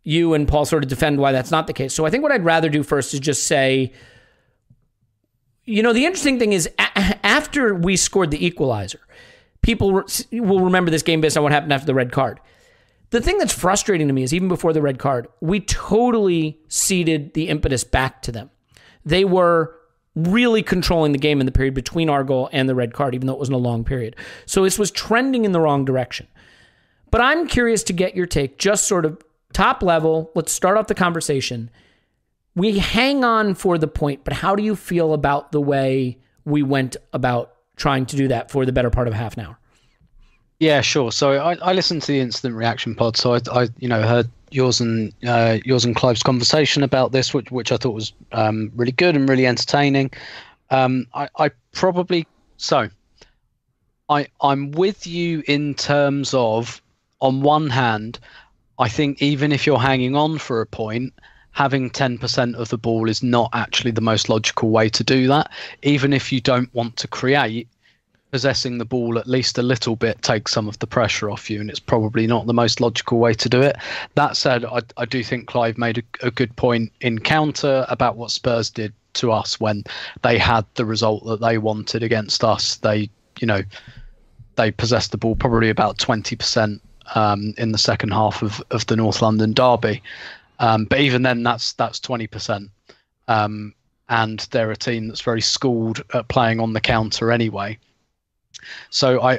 Speaker 2: you and Paul sort of defend why that's not the case. So I think what I'd rather do first is just say, the interesting thing is after we scored the equalizer, people will remember this game based on what happened after the red card. The thing that's frustrating to me is even before the red card, we totally ceded the impetus back to them. They were really controlling the game in the period between our goal and the red card, even though it wasn't a long period. So this was trending in the wrong direction. But I'm curious to get your take, just sort of top level. Let's start off the conversation. We hang on for the point, but how do you feel about the way we went about trying to do that for the better part of half an hour?
Speaker 4: Yeah, sure. So I listened to the instant reaction pod, so I heard yours and Clive's conversation about this, which I thought was really good and really entertaining. I'm with you in terms of, on one hand, I think even if you're hanging on for a point, having 10% of the ball is not actually the most logical way to do that. Even if you don't want to create, possessing the ball at least a little bit takes some of the pressure off you, and it's probably not the most logical way to do it. That said, I do think Clive made a good point in counter about what Spurs did to us when they had the result that they wanted against us. They possessed the ball probably about 20% in the second half of the North London derby. But even then, that's 20%. And they're a team that's very schooled at playing on the counter anyway. So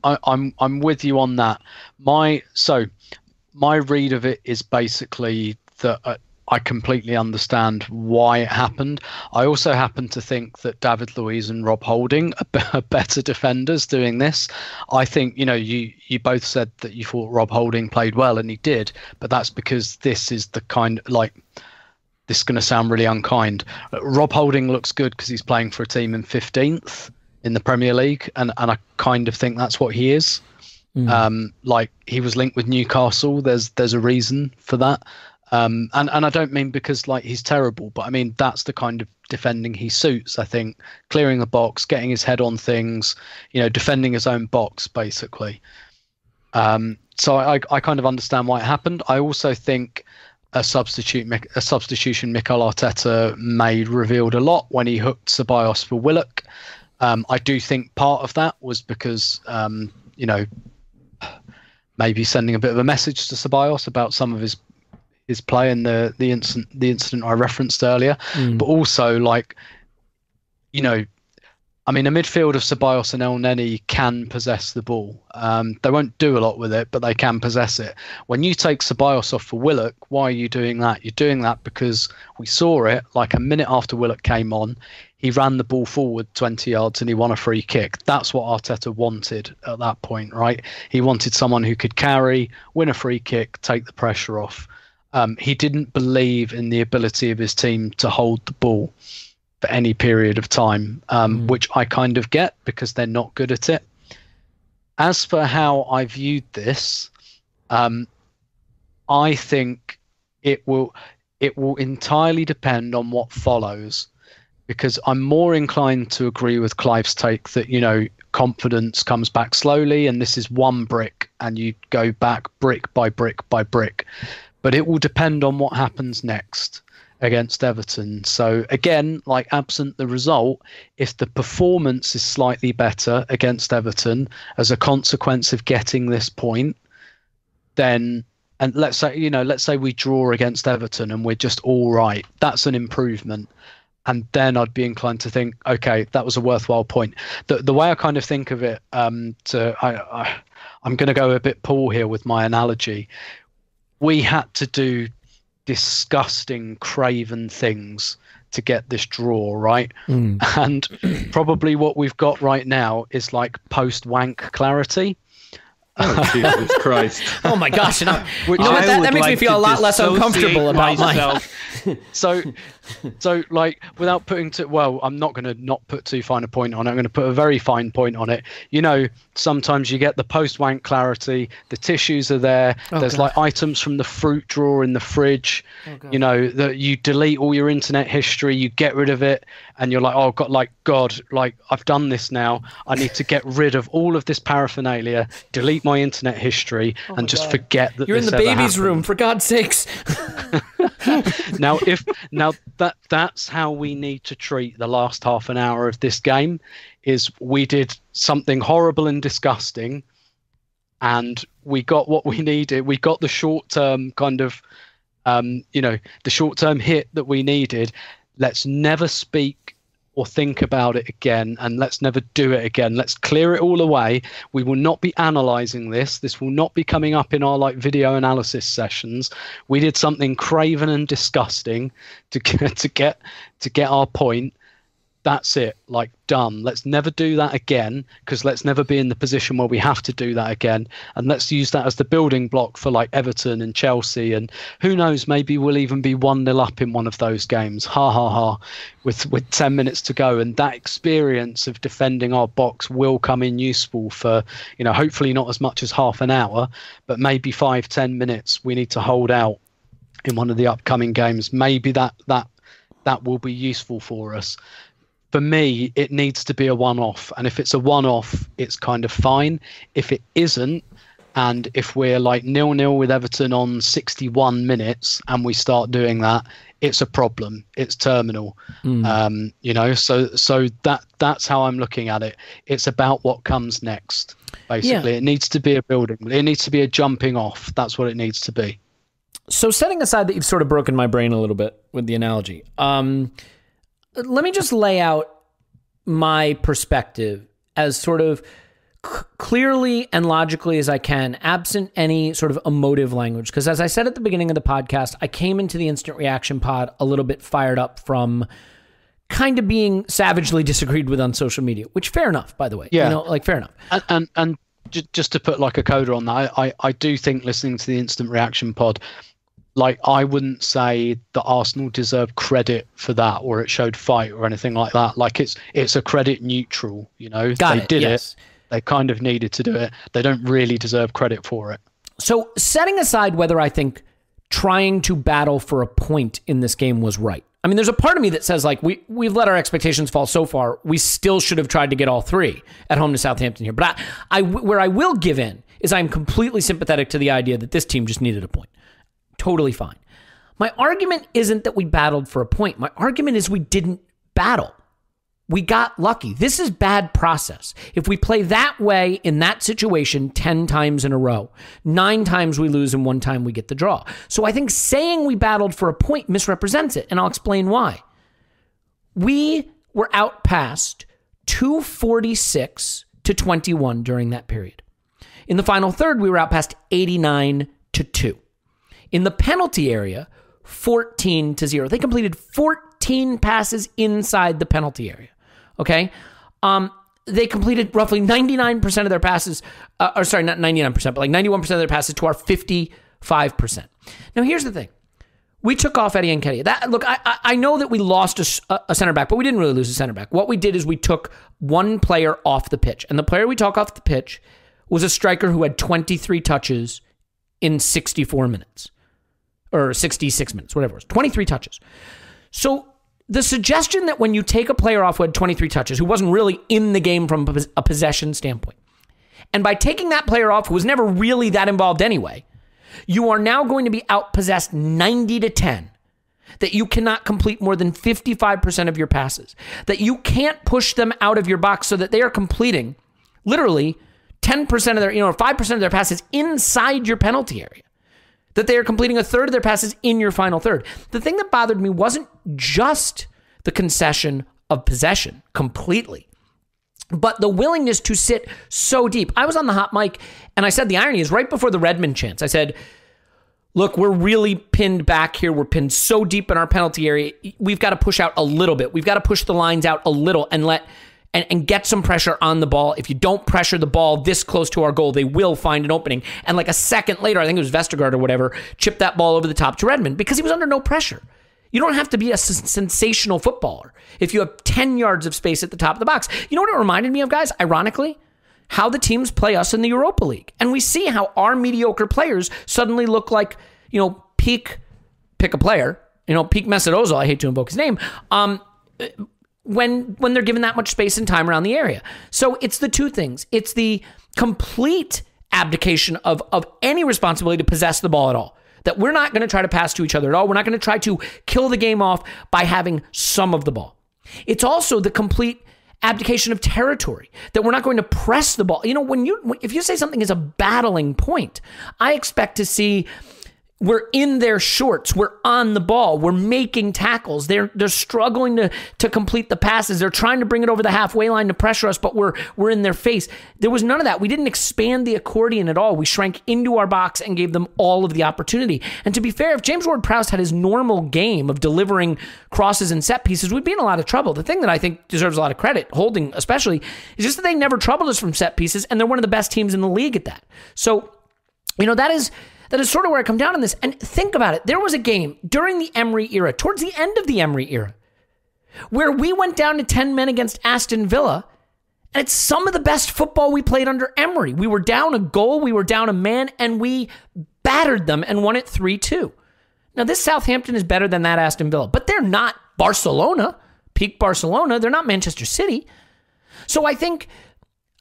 Speaker 4: I'm with you on that. My read of it is basically that I completely understand why it happened. I also happen to think that David Luiz and Rob Holding are better defenders doing this. I think, you both said that you thought Rob Holding played well, and he did, but that's because this is the kind, this is going to sound really unkind. Rob Holding looks good because he's playing for a team in 15th in the Premier League, and I kind of think that's what he is. He was linked with Newcastle. There's a reason for that. And I don't mean because he's terrible, but I mean that's the kind of defending he suits. I think clearing the box, getting his head on things, defending his own box basically. So I kind of understand why it happened. I also think a substitution Mikel Arteta made revealed a lot when he hooked Ceballos for Willock. I do think part of that was because maybe sending a bit of a message to Ceballos about some of his play in the incident I referenced earlier, but also a midfield of Ceballos and El Neni can possess the ball. They won't do a lot with it, but they can possess it. When you take Ceballos off for Willock, why are you doing that? You're doing that because we saw it a minute after Willock came on. He ran the ball forward 20 yards and he won a free kick. That's what Arteta wanted at that point, right? He wanted someone who could carry, win a free kick, take the pressure off. He didn't believe in the ability of his team to hold the ball for any period of time, which I kind of get because they're not good at it. As for how I viewed this, I think it will entirely depend on what follows, because I'm more inclined to agree with Clive's take that, confidence comes back slowly and this is one brick and you go back brick by brick by brick. But it will depend on what happens next. against Everton. So again, like absent the result, if the performance is slightly better against Everton as a consequence of getting this point, then, and let's say we draw against Everton and we're just all right, that's an improvement. And then I'd be inclined to think, okay, that was a worthwhile point. The way I kind of think of it, I'm going to go a bit Paul here with my analogy. We had to do disgusting, craven things to get this draw, right? And probably what we've got right now is like post-wank clarity.
Speaker 5: Oh, Jesus Christ.
Speaker 2: Oh my gosh. You know what, that makes me feel a lot less uncomfortable about myself.
Speaker 4: So like, without putting I'm not going to not put too fine a point on it. I'm going to put a very fine point on it. You know, sometimes you get the post-wank clarity, the tissues are there. There's like items from the fruit drawer in the fridge. You know, that you delete all your internet history, you get rid of it, and you're like, God, I've done this now. I need to get rid of all of this paraphernalia, delete my internet history, and just forget that
Speaker 2: you're in the baby's room, for God's sakes.
Speaker 4: That's how we need to treat the last half an hour of this game. Is we did something horrible and disgusting, and we got what we needed. We got the short-term kind of, the short-term hit that we needed. Let's never speak or think about it again, and let's never do it again. Let's clear it all away. We will not be analysing this. This will not be coming up in our video analysis sessions. We did something craven and disgusting to get our point. That's it, done. Let's never do that again, because let's never be in the position where we have to do that again. And let's use that as the building block for Everton and Chelsea. And who knows, maybe we'll even be 1-0 up in one of those games. Ha ha ha. With 10 minutes to go. And that experience of defending our box will come in useful for, hopefully not as much as half an hour, but maybe 5-10 minutes we need to hold out in one of the upcoming games. Maybe that will be useful for us. For me, it needs to be a one-off. And if it's a one-off, it's kind of fine. If it isn't, and if we're 0-0 with Everton on 61 minutes and we start doing that, it's a problem. It's terminal. So that's how I'm looking at it. It's about what comes next, basically. Yeah. It needs to be a building. It needs to be a jumping off. That's what it needs to be.
Speaker 2: So setting aside that you've sort of broken my brain a little bit with the analogy, let me just lay out my perspective as sort of clearly and logically as I can, absent any sort of emotive language. Because as I said at the beginning of the podcast, I came into the instant reaction pod a little bit fired up from kind of being savagely disagreed with on social media, which fair enough, by the way.
Speaker 4: Yeah.
Speaker 2: Fair enough.
Speaker 4: And just to put a coda on that, I do think listening to the instant reaction pod, I wouldn't say that Arsenal deserve credit for that, or it showed fight or anything like that. It's a credit neutral, They did it. They kind of needed to do it. They don't really deserve credit for it.
Speaker 2: So setting aside whether I think trying to battle for a point in this game was right. I mean, there's a part of me that says we've let our expectations fall so far. We still should have tried to get all three at home to Southampton here. But where I will give in is I'm completely sympathetic to the idea that this team just needed a point. Totally fine. My argument isn't that we battled for a point. My argument is we didn't battle. We got lucky. This is bad process. If we play that way in that situation 10 times in a row, 9 times we lose and 1 time we get the draw. So I think saying we battled for a point misrepresents it, and I'll explain why. We were outpassed 246-21 during that period. In the final third, we were outpassed 89-2. In the penalty area, 14-0. They completed 14 passes inside the penalty area. Okay? They completed roughly 99% of their passes, not 99%, but 91% of their passes to our 55%. Now, here's the thing. We took off Eddie Nketiah. I know that we lost a center back, but we didn't really lose a center back. What we did is we took one player off the pitch, and the player we took off the pitch was a striker who had 23 touches in 64 minutes. Or 66 minutes, whatever it was, 23 touches. So the suggestion that when you take a player off who had 23 touches, who wasn't really in the game from a possession standpoint, and by taking that player off who was never really that involved anyway, you are now going to be outpossessed 90-10. that you cannot complete more than 55% of your passes, that you can't push them out of your box so that they are completing literally 10% of their, or 5% of their passes inside your penalty area, that they are completing a third of their passes in your final third. The thing that bothered me wasn't just the concession of possession completely, but the willingness to sit so deep. I was on the hot mic and I said the irony is right before the Redmond chance. I said, look, we're really pinned back here. We're pinned so deep in our penalty area. We've got to push out a little bit. We've got to push the lines out a little and get some pressure on the ball. If you don't pressure the ball this close to our goal, they will find an opening. And like a second later, I think it was Vestergaard or whatever, chipped that ball over the top to Redmond because he was under no pressure. You don't have to be a sensational footballer if you have 10 yards of space at the top of the box. You know what it reminded me of, guys? Ironically, how the teams play us in the Europa League. And we see how our mediocre players suddenly look like, pick a player, peak Mesut Ozil, I hate to invoke his name, when they're given that much space and time around the area. So it's the two things. It's the complete abdication of any responsibility to possess the ball at all. That we're not going to try to pass to each other at all. We're not going to try to kill the game off by having some of the ball. It's also the complete abdication of territory, that we're not going to press the ball. If you say something is a battling point, I expect to see we're in their shorts, we're on the ball, we're making tackles, they're struggling to complete the passes, they're trying to bring it over the halfway line to pressure us, but we're in their face. There was none of that. We didn't expand the accordion at all. We shrank into our box and gave them all of the opportunity. And to be fair, if James Ward-Prowse had his normal game of delivering crosses and set pieces, we'd be in a lot of trouble. The thing that I think deserves a lot of credit, Holding especially, is just that they never troubled us from set pieces, and they're one of the best teams in the league at that. So, that is sort of where I come down on this. And think about it. There was a game during the Emery era, towards the end of the Emery era, where we went down to 10 men against Aston Villa, and it's some of the best football we played under Emery. We were down a goal, we were down a man, and we battered them and won it 3-2. Now, this Southampton is better than that Aston Villa, but they're not Barcelona, peak Barcelona. They're not Manchester City. So I think,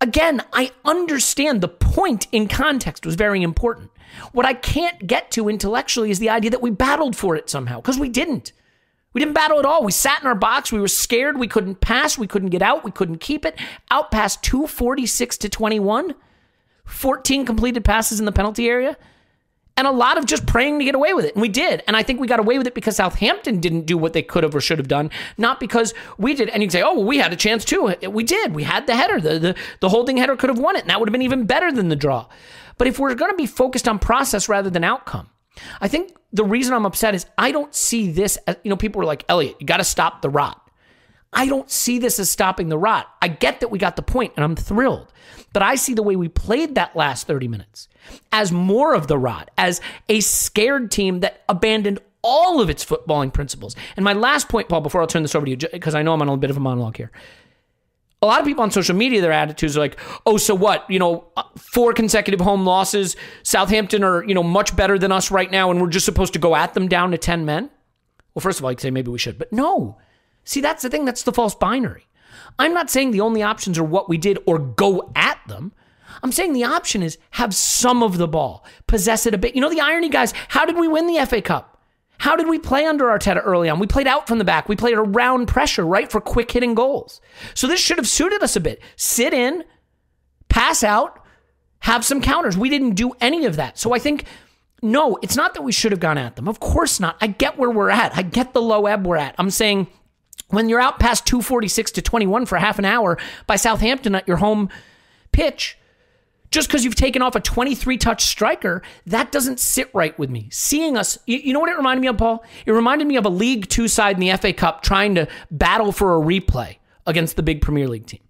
Speaker 2: again, I understand the point in context was very important. What I can't get to intellectually is the idea that we battled for it somehow, because we didn't. We didn't battle at all. We sat in our box. We were scared. We couldn't pass. We couldn't get out. We couldn't keep it. Outpassed 246-21. 14 completed passes in the penalty area. And a lot of just praying to get away with it. And we did. And I think we got away with it because Southampton didn't do what they could have or should have done, not because we did. And you'd say, oh, well, we had a chance too. We did. We had the header. The Holding header could have won it, and that would have been even better than the draw. But if we're going to be focused on process rather than outcome, I think the reason I'm upset is I don't see this as, people were like, Elliot, you got to stop the rot. I don't see this as stopping the rot. I get that we got the point, and I'm thrilled. But I see the way we played that last 30 minutes as more of the rot, as a scared team that abandoned all of its footballing principles. And my last point, Paul, before I'll turn this over to you, because I know I'm on a bit of a monologue here. A lot of people on social media, their attitudes are like, oh, so what? 4 consecutive home losses. Southampton are, much better than us right now, and we're just supposed to go at them down to 10 men? Well, first of all, you could say maybe we should, but no. See, that's the thing. That's the false binary. I'm not saying the only options are what we did or go at them. I'm saying the option is have some of the ball, possess it a bit. The irony, guys, how did we win the FA Cup? How did we play under Arteta early on? We played out from the back. We played around pressure, right, for quick hitting goals. So this should have suited us a bit. Sit in, pass out, have some counters. We didn't do any of that. So I think, no, it's not that we should have gone at them. Of course not. I get where we're at. I get the low ebb we're at. I'm saying when you're out past 246-21 for half an hour by Southampton at your home pitch, just because you've taken off a 23-touch striker, that doesn't sit right with me. Seeing us, you know what it reminded me of, Paul? It reminded me of a League Two side in the FA Cup trying to battle for a replay against the big Premier League team.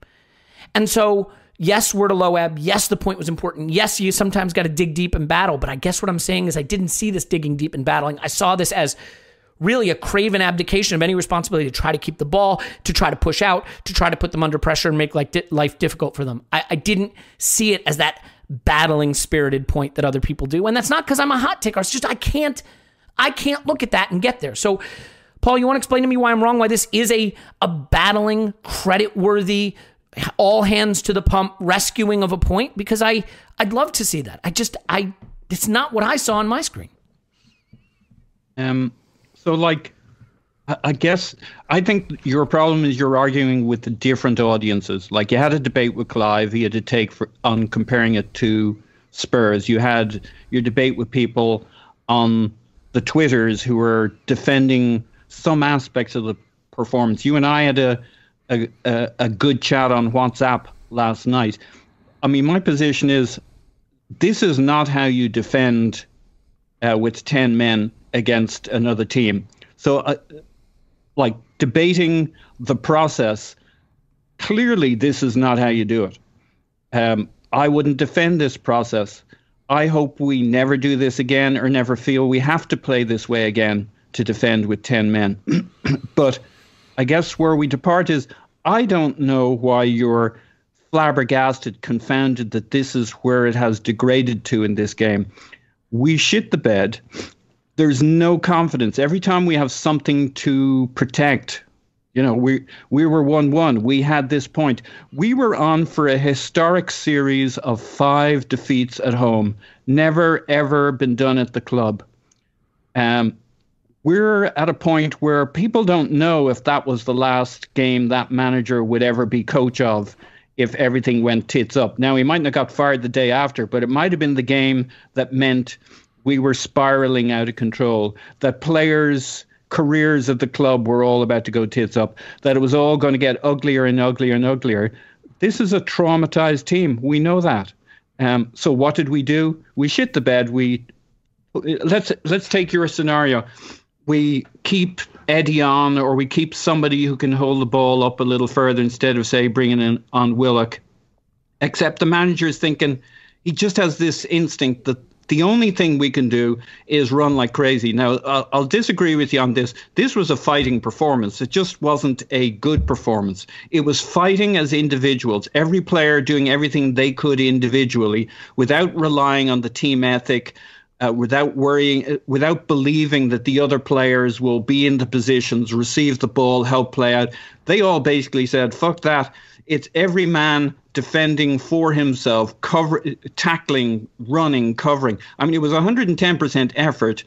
Speaker 2: And so, yes, we're to low ebb. Yes, the point was important. Yes, you sometimes got to dig deep and battle. But I guess what I'm saying is I didn't see this digging deep and battling. I saw this as really a craven abdication of any responsibility to try to keep the ball, to try to push out, to try to put them under pressure and make life difficult for them. I didn't see it as that battling, spirited point that other people do. And that's not because I'm a hot ticker. It's just I can't look at that and get there. So, Paul, you want to explain to me why I'm wrong, why this is a battling, credit-worthy, all hands to the pump rescuing of a point? Because I'd love to see that. It's not what I saw on my screen.
Speaker 5: So, I guess I think your problem is you're arguing with the different audiences. Like you had a debate with Clive, he had a take on comparing it to Spurs. You had your debate with people on the Twitters who were defending some aspects of the performance. You and I had a good chat on WhatsApp last night. I mean, my position is this is not how you defend with 10 men against another team. So, like debating the process, clearly this is not how you do it. I wouldn't defend this process. I hope we never do this again or never feel we have to play this way again to defend with 10 men. But I guess where we depart is I don't know why you're flabbergasted, confounded that this is where it has degraded to in this game. We shit the bed. There's no confidence. Every time we have something to protect, you know, we were 1-1. We had this point. We were on for a historic series of 5 defeats at home. Never, ever been done at the club. We're at a point where people don't know if that was the last game that manager would ever be coach of if everything went tits up. Now, he might not have got fired the day after, but it might have been the game that meant we were spiraling out of control, that players' careers at the club were all about to go tits up, that it was all going to get uglier and uglier and uglier. This is a traumatized team. We know that. So what did we do? We shit the bed. Let's take your scenario. We keep Eddie on, or we keep somebody who can hold the ball up a little further instead of, say, bringing in on Willock. Except the manager is thinking, he just has this instinct that the only thing we can do is run like crazy. Now, I'll disagree with you on this. This was a fighting performance. It just wasn't a good performance. It was fighting as individuals, every player doing everything they could individually without relying on the team ethic, without worrying, without believing that the other players will be in the positions, receive the ball, help play out. They all basically said, fuck that. It's every man defending for himself, tackling, running, covering. I mean, it was 110% effort,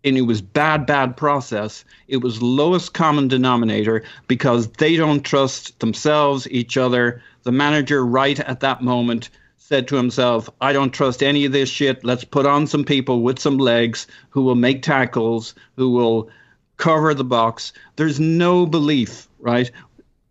Speaker 5: and it was bad process. It was lowest common denominator because they don't trust themselves, each other. The manager right at that moment said to himself, I don't trust any of this shit. Let's put on some people with some legs who will make tackles, who will cover the box. There's no belief, right?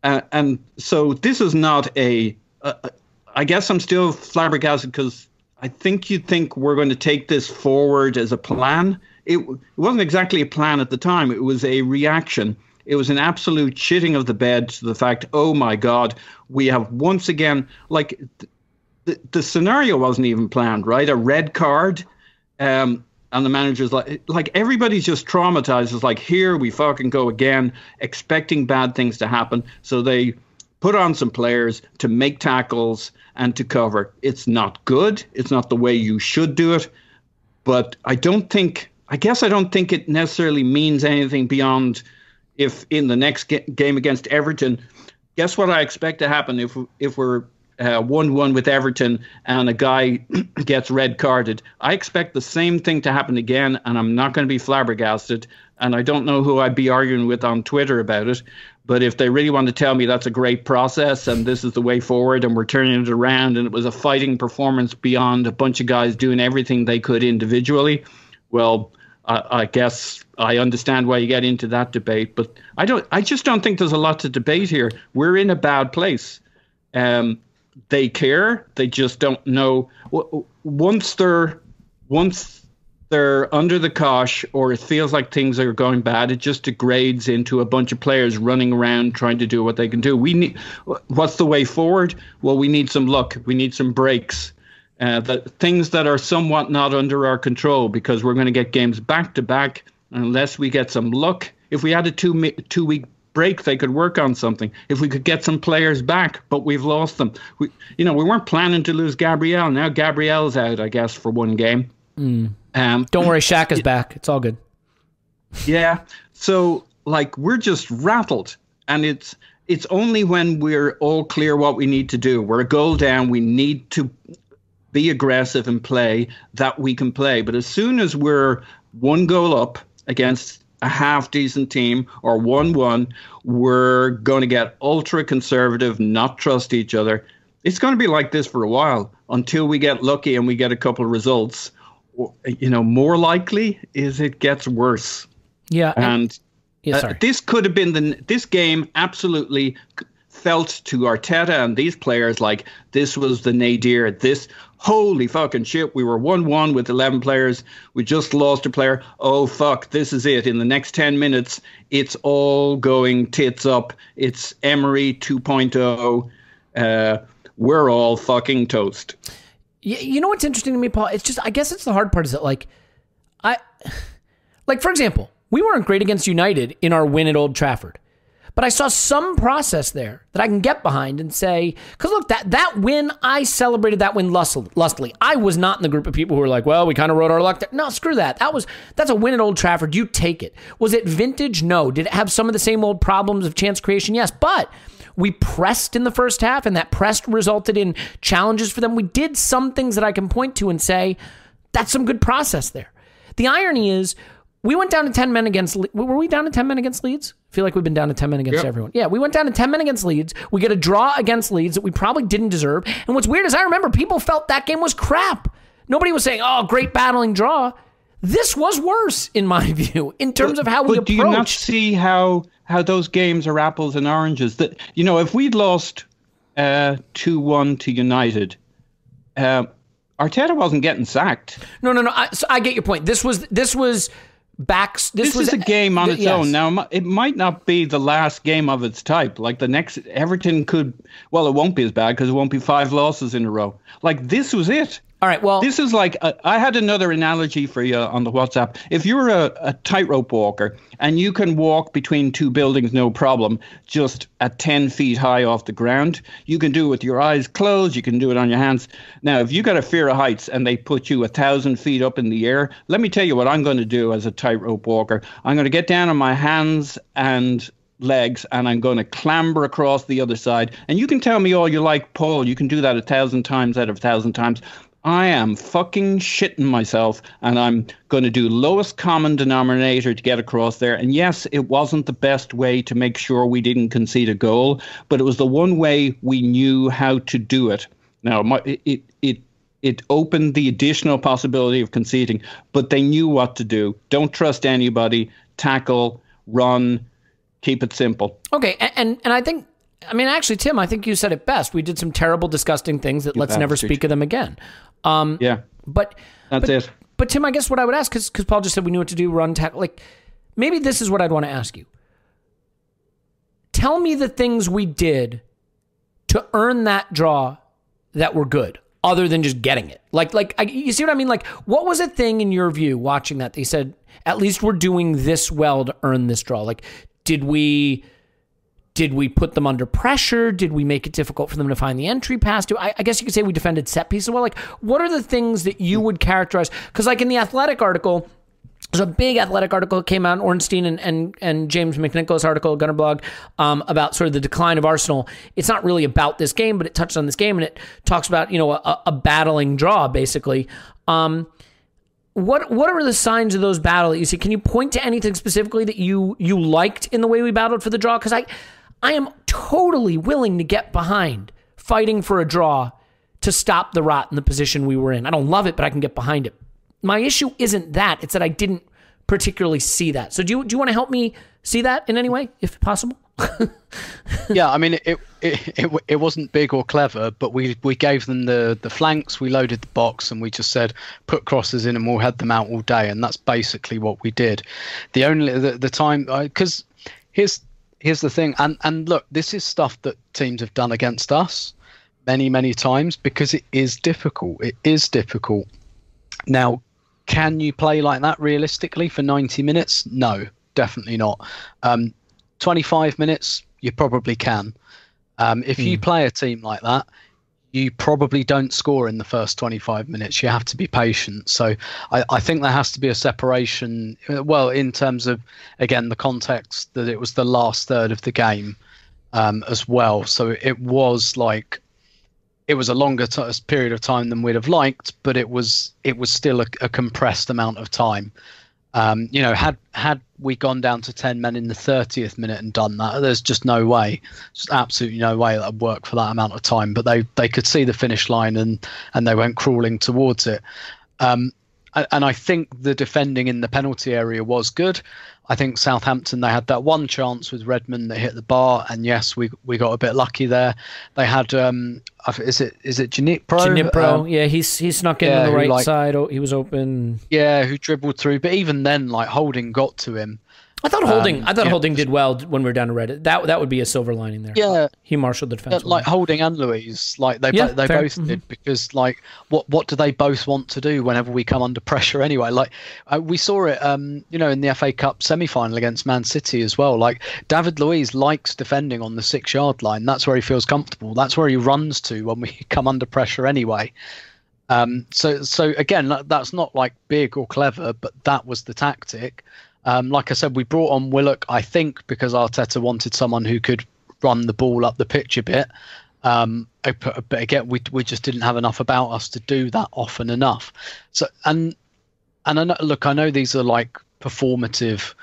Speaker 5: And so this is not I guess I'm still flabbergasted because I think you'd think we're going to take this forward as a plan. It wasn't exactly a plan at the time. It was a reaction. It was an absolute shitting of the bed to the fact, oh my God, we have once again, like the scenario wasn't even planned, right? A red card. And the manager's like everybody's just traumatized. It's like, here we fucking go again, expecting bad things to happen. So they put on some players to make tackles and to cover. It's not good. It's not the way you should do it. But I don't think it necessarily means anything beyond if in the next game against Everton, guess what I expect to happen if we're 1-1 with Everton and a guy gets red carded. I expect the same thing to happen again, and I'm not going to be flabbergasted. And I don't know who I'd be arguing with on Twitter about it. But if they really want to tell me that's a great process and this is the way forward and we're turning it around and it was a fighting performance beyond a bunch of guys doing everything they could individually, well, I guess I understand why you get into that debate. But I just don't think there's a lot to debate here. We're in a bad place. They care. They just don't know. Once they're under the cosh or it feels like things are going bad, it just degrades into a bunch of players running around trying to do what they can do. What's the way forward? Well, we need some luck. We need some breaks. The things that are somewhat not under our control, because we're going to get games back to back unless we get some luck. If we had a two-week break, they could work on something. If we could get some players back, but we've lost them. We weren't planning to lose Gabriel. Now Gabriel's out, I guess, for one game.
Speaker 2: Don't worry, Shaq is back. It's all good.
Speaker 5: Yeah. So, we're just rattled. And it's only when we're all clear what we need to do. We're a goal down. We need to be aggressive and play that we can play. But as soon as we're one goal up against a half decent team or 1-1, we're going to get ultra conservative, not trust each other. It's going to be like this for a while until we get lucky and we get a couple of results. More likely is it gets worse.
Speaker 2: Yeah.
Speaker 5: And
Speaker 2: sorry.
Speaker 5: this could have been this game absolutely felt to Arteta and these players like this was the nadir. This, holy fucking shit, we were 1-1 with 11 players. We just lost a player. Oh, fuck, this is it. In the next 10 minutes, it's all going tits up. It's Emery 2.0. We're all fucking toast.
Speaker 2: You know what's interesting to me, Paul? It's just, I guess it's the hard part is that, for example, we weren't great against United in our win at Old Trafford. But I saw some process there that I can get behind and say, because look, that win, I celebrated that win lustily. I was not in the group of people who were like, well, we kind of wrote our luck there. No, screw that. That's a win at Old Trafford. You take it. Was it vintage? No. Did it have some of the same old problems of chance creation? Yes. But we pressed in the first half, and that press resulted in challenges for them. We did some things that I can point to and say, that's some good process there. The irony is, we went down to 10 men against... Were we down to 10 men against Leeds? I feel like we've been down to 10 men against everyone. Yeah, we went down to 10 men against Leeds. We get a draw against Leeds that we probably didn't deserve. And what's weird is I remember people felt that game was crap. Nobody was saying, oh, great battling draw. This was worse, in my view, in terms of how we approached.
Speaker 5: But do you not see how those games are apples and oranges? That, if we'd lost 2-1 to United... Arteta wasn't getting sacked.
Speaker 2: No. I get your point. This was backs. This was
Speaker 5: a game on its own. Now, it might not be the last game of its type. Like the next, Everton could. Well, it won't be as bad because it won't be 5 losses in a row. Like this was it.
Speaker 2: All right. Well,
Speaker 5: this is like I had another analogy for you on the WhatsApp. If you're a tightrope walker and you can walk between 2 buildings no problem, just at 10 feet high off the ground, you can do it with your eyes closed. You can do it on your hands. Now, if you got a fear of heights and they put you 1,000 feet up in the air, let me tell you what I'm going to do as a tightrope walker. I'm going to get down on my hands and legs and I'm going to clamber across the other side. And you can tell me all you like, Paul. You can do that 1,000 times out of 1,000 times. I am fucking shitting myself and I'm going to do lowest common denominator to get across there. And yes, it wasn't the best way to make sure we didn't concede a goal, but it was the one way we knew how to do it. Now, it opened the additional possibility of conceding, but they knew what to do. Don't trust anybody, tackle, run, keep it simple.
Speaker 2: Okay, and I think, actually, Tim, I think you said it best. We did some terrible, disgusting things that let's never speak of them again.
Speaker 5: Yeah,
Speaker 2: but
Speaker 5: that's it.
Speaker 2: But Tim, I guess what I would ask, because Paul just said we knew what to do, run, tackle. Like, maybe this is what I'd want to ask you. Tell me the things we did to earn that draw that were good, other than just getting it. You see what I mean? Like, what was a thing in your view, watching that, they said, at least we're doing this well to earn this draw? Like, did we put them under pressure? Did we make it difficult for them to find the entry pass? I guess you could say we defended set pieces well. Like, what are the things that you would characterize? Because like in the Athletic article, there's a big Athletic article that came out, Ornstein and James McNicholas article, Gunner blog, about sort of the decline of Arsenal. It's not really about this game, but it touches on this game and it talks about, a battling draw, basically. What are the signs of those battles that you see? Can you point to anything specifically that you liked in the way we battled for the draw? Because I am totally willing to get behind fighting for a draw to stop the rot in the position we were in. I don't love it, but I can get behind it. My issue isn't that. It's that I didn't particularly see that. So do you want to help me see that in any way, if possible?
Speaker 4: Yeah, it wasn't big or clever, but we gave them the flanks, we loaded the box, and we just said, put crosses in and we'll head them out all day. And that's basically what we did. The time, because here's the thing, and look, this is stuff that teams have done against us many times because it is difficult. It is difficult. Now, can you play like that realistically for 90 minutes? No, definitely not. 25 minutes, you probably can. If you play a team like that, you probably don't score in the first 25 minutes. You have to be patient. So I think there has to be a separation, well, in terms of, again, the context that it was the last third of the game as well. So it was a longer period of time than we'd have liked, but it was still a compressed amount of time. Had we gone down to 10 men in the 30th minute and done that, there's just no way, just absolutely no way that would work for that amount of time. But they could see the finish line and they went crawling towards it. And I think the defending in the penalty area was good. I think Southampton, they had that one chance with Redmond that hit the bar, and yes, we got a bit lucky there. They had is it Dnipro?
Speaker 2: Dnipro, yeah, he snuck in on the right side. He was open.
Speaker 4: Yeah, who dribbled through, but even then, Holding got to him.
Speaker 2: I thought Holding did well when we were down to red. That would be a silver lining there.
Speaker 4: Yeah,
Speaker 2: he marshaled the defense.
Speaker 4: Holding and Louise, they both did, because what do they both want to do whenever we come under pressure anyway? We saw it, in the FA Cup semi-final against Man City as well. David Luiz likes defending on the 6-yard line. That's where he feels comfortable. That's where he runs to when we come under pressure anyway. So again, that's not big or clever, but that was the tactic. Like I said, we brought on Willock, I think, because Arteta wanted someone who could run the ball up the pitch a bit. But again, we just didn't have enough about us to do that often enough. So and I know these are performative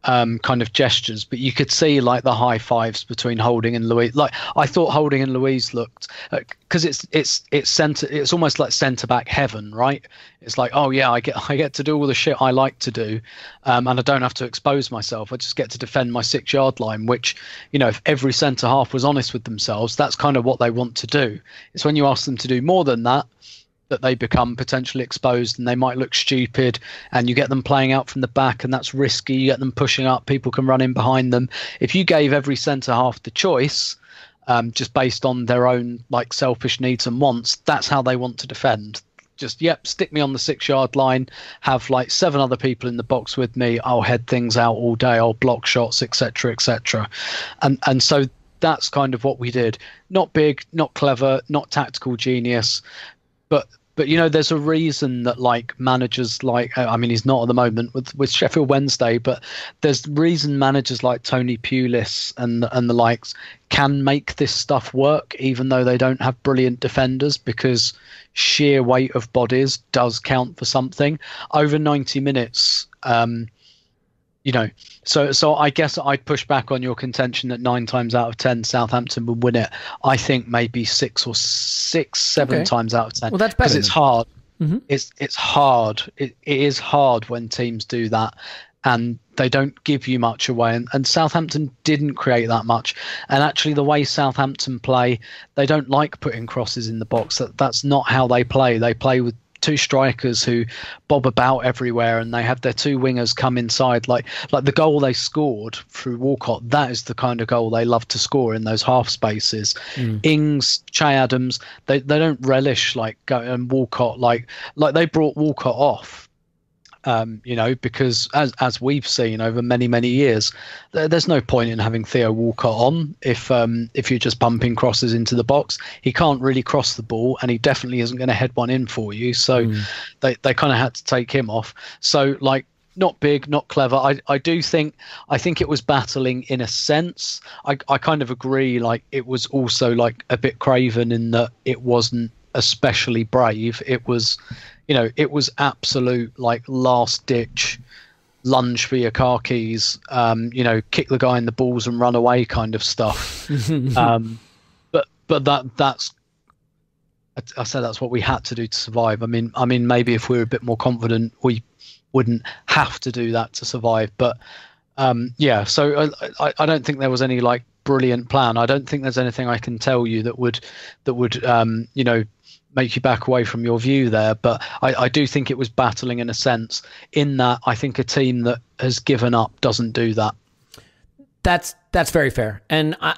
Speaker 4: kind of gestures, but you could see the high fives between Holding and Louise. I thought Holding and Louise looked, because it's almost like centre back heaven, right? It's oh yeah, I get to do all the shit I like to do, and I don't have to expose myself. I just get to defend my 6-yard line, which, if every centre half was honest with themselves, that's kind of what they want to do. It's when you ask them to do more than that they become potentially exposed, and they might look stupid, and you get them playing out from the back, and that's risky. You get them pushing up, people can run in behind them. If you gave every centre half the choice, just based on their own selfish needs and wants, that's how they want to defend. Just stick me on the 6-yard line, have 7 other people in the box with me, I'll head things out all day, I'll block shots, etc., etc. And so that's kind of what we did. Not big, not clever, not tactical genius. But there's a reason that managers he's not at the moment with Sheffield Wednesday, but there's reason managers like Tony Pulis and the likes can make this stuff work, even though they don't have brilliant defenders, because sheer weight of bodies does count for something. Over 90 minutes, so I guess I'd push back on your contention that 9 times out of 10 Southampton would win it. I think maybe 7 times out of 10.
Speaker 2: Well, that's better.
Speaker 4: Because it's hard.
Speaker 2: Mm-hmm.
Speaker 4: It's hard. It is hard when teams do that, and they don't give you much away. And Southampton didn't create that much. And actually, the way Southampton play, they don't like putting crosses in the box. That's not how they play. They play with 2 strikers who bob about everywhere, and they have their 2 wingers come inside. Like the goal they scored through Walcott, that is the kind of goal they love to score in those half spaces. Ings, Che Adams, they don't relish going Walcott like they brought Walcott off. Because as we've seen over many years, there's no point in having Theo Walcott on if you're just pumping crosses into the box. He can't really cross the ball, and he definitely isn't going to head one in for you. So they kind of had to take him off. So not big, not clever. I think it was battling in a sense. I kind of agree. It was also a bit craven in that it wasn't especially brave. It was. It was absolute last ditch lunge for your car keys, kick the guy in the balls and run away kind of stuff. But that's I said that's what we had to do to survive. I mean maybe if we were a bit more confident, we wouldn't have to do that to survive. But so I don't think there was any brilliant plan. I don't think there's anything I can tell you that would make you back away from your view there, but I do think it was battling in a sense, in that I think a team that has given up doesn't do that.
Speaker 2: That's very fair. And I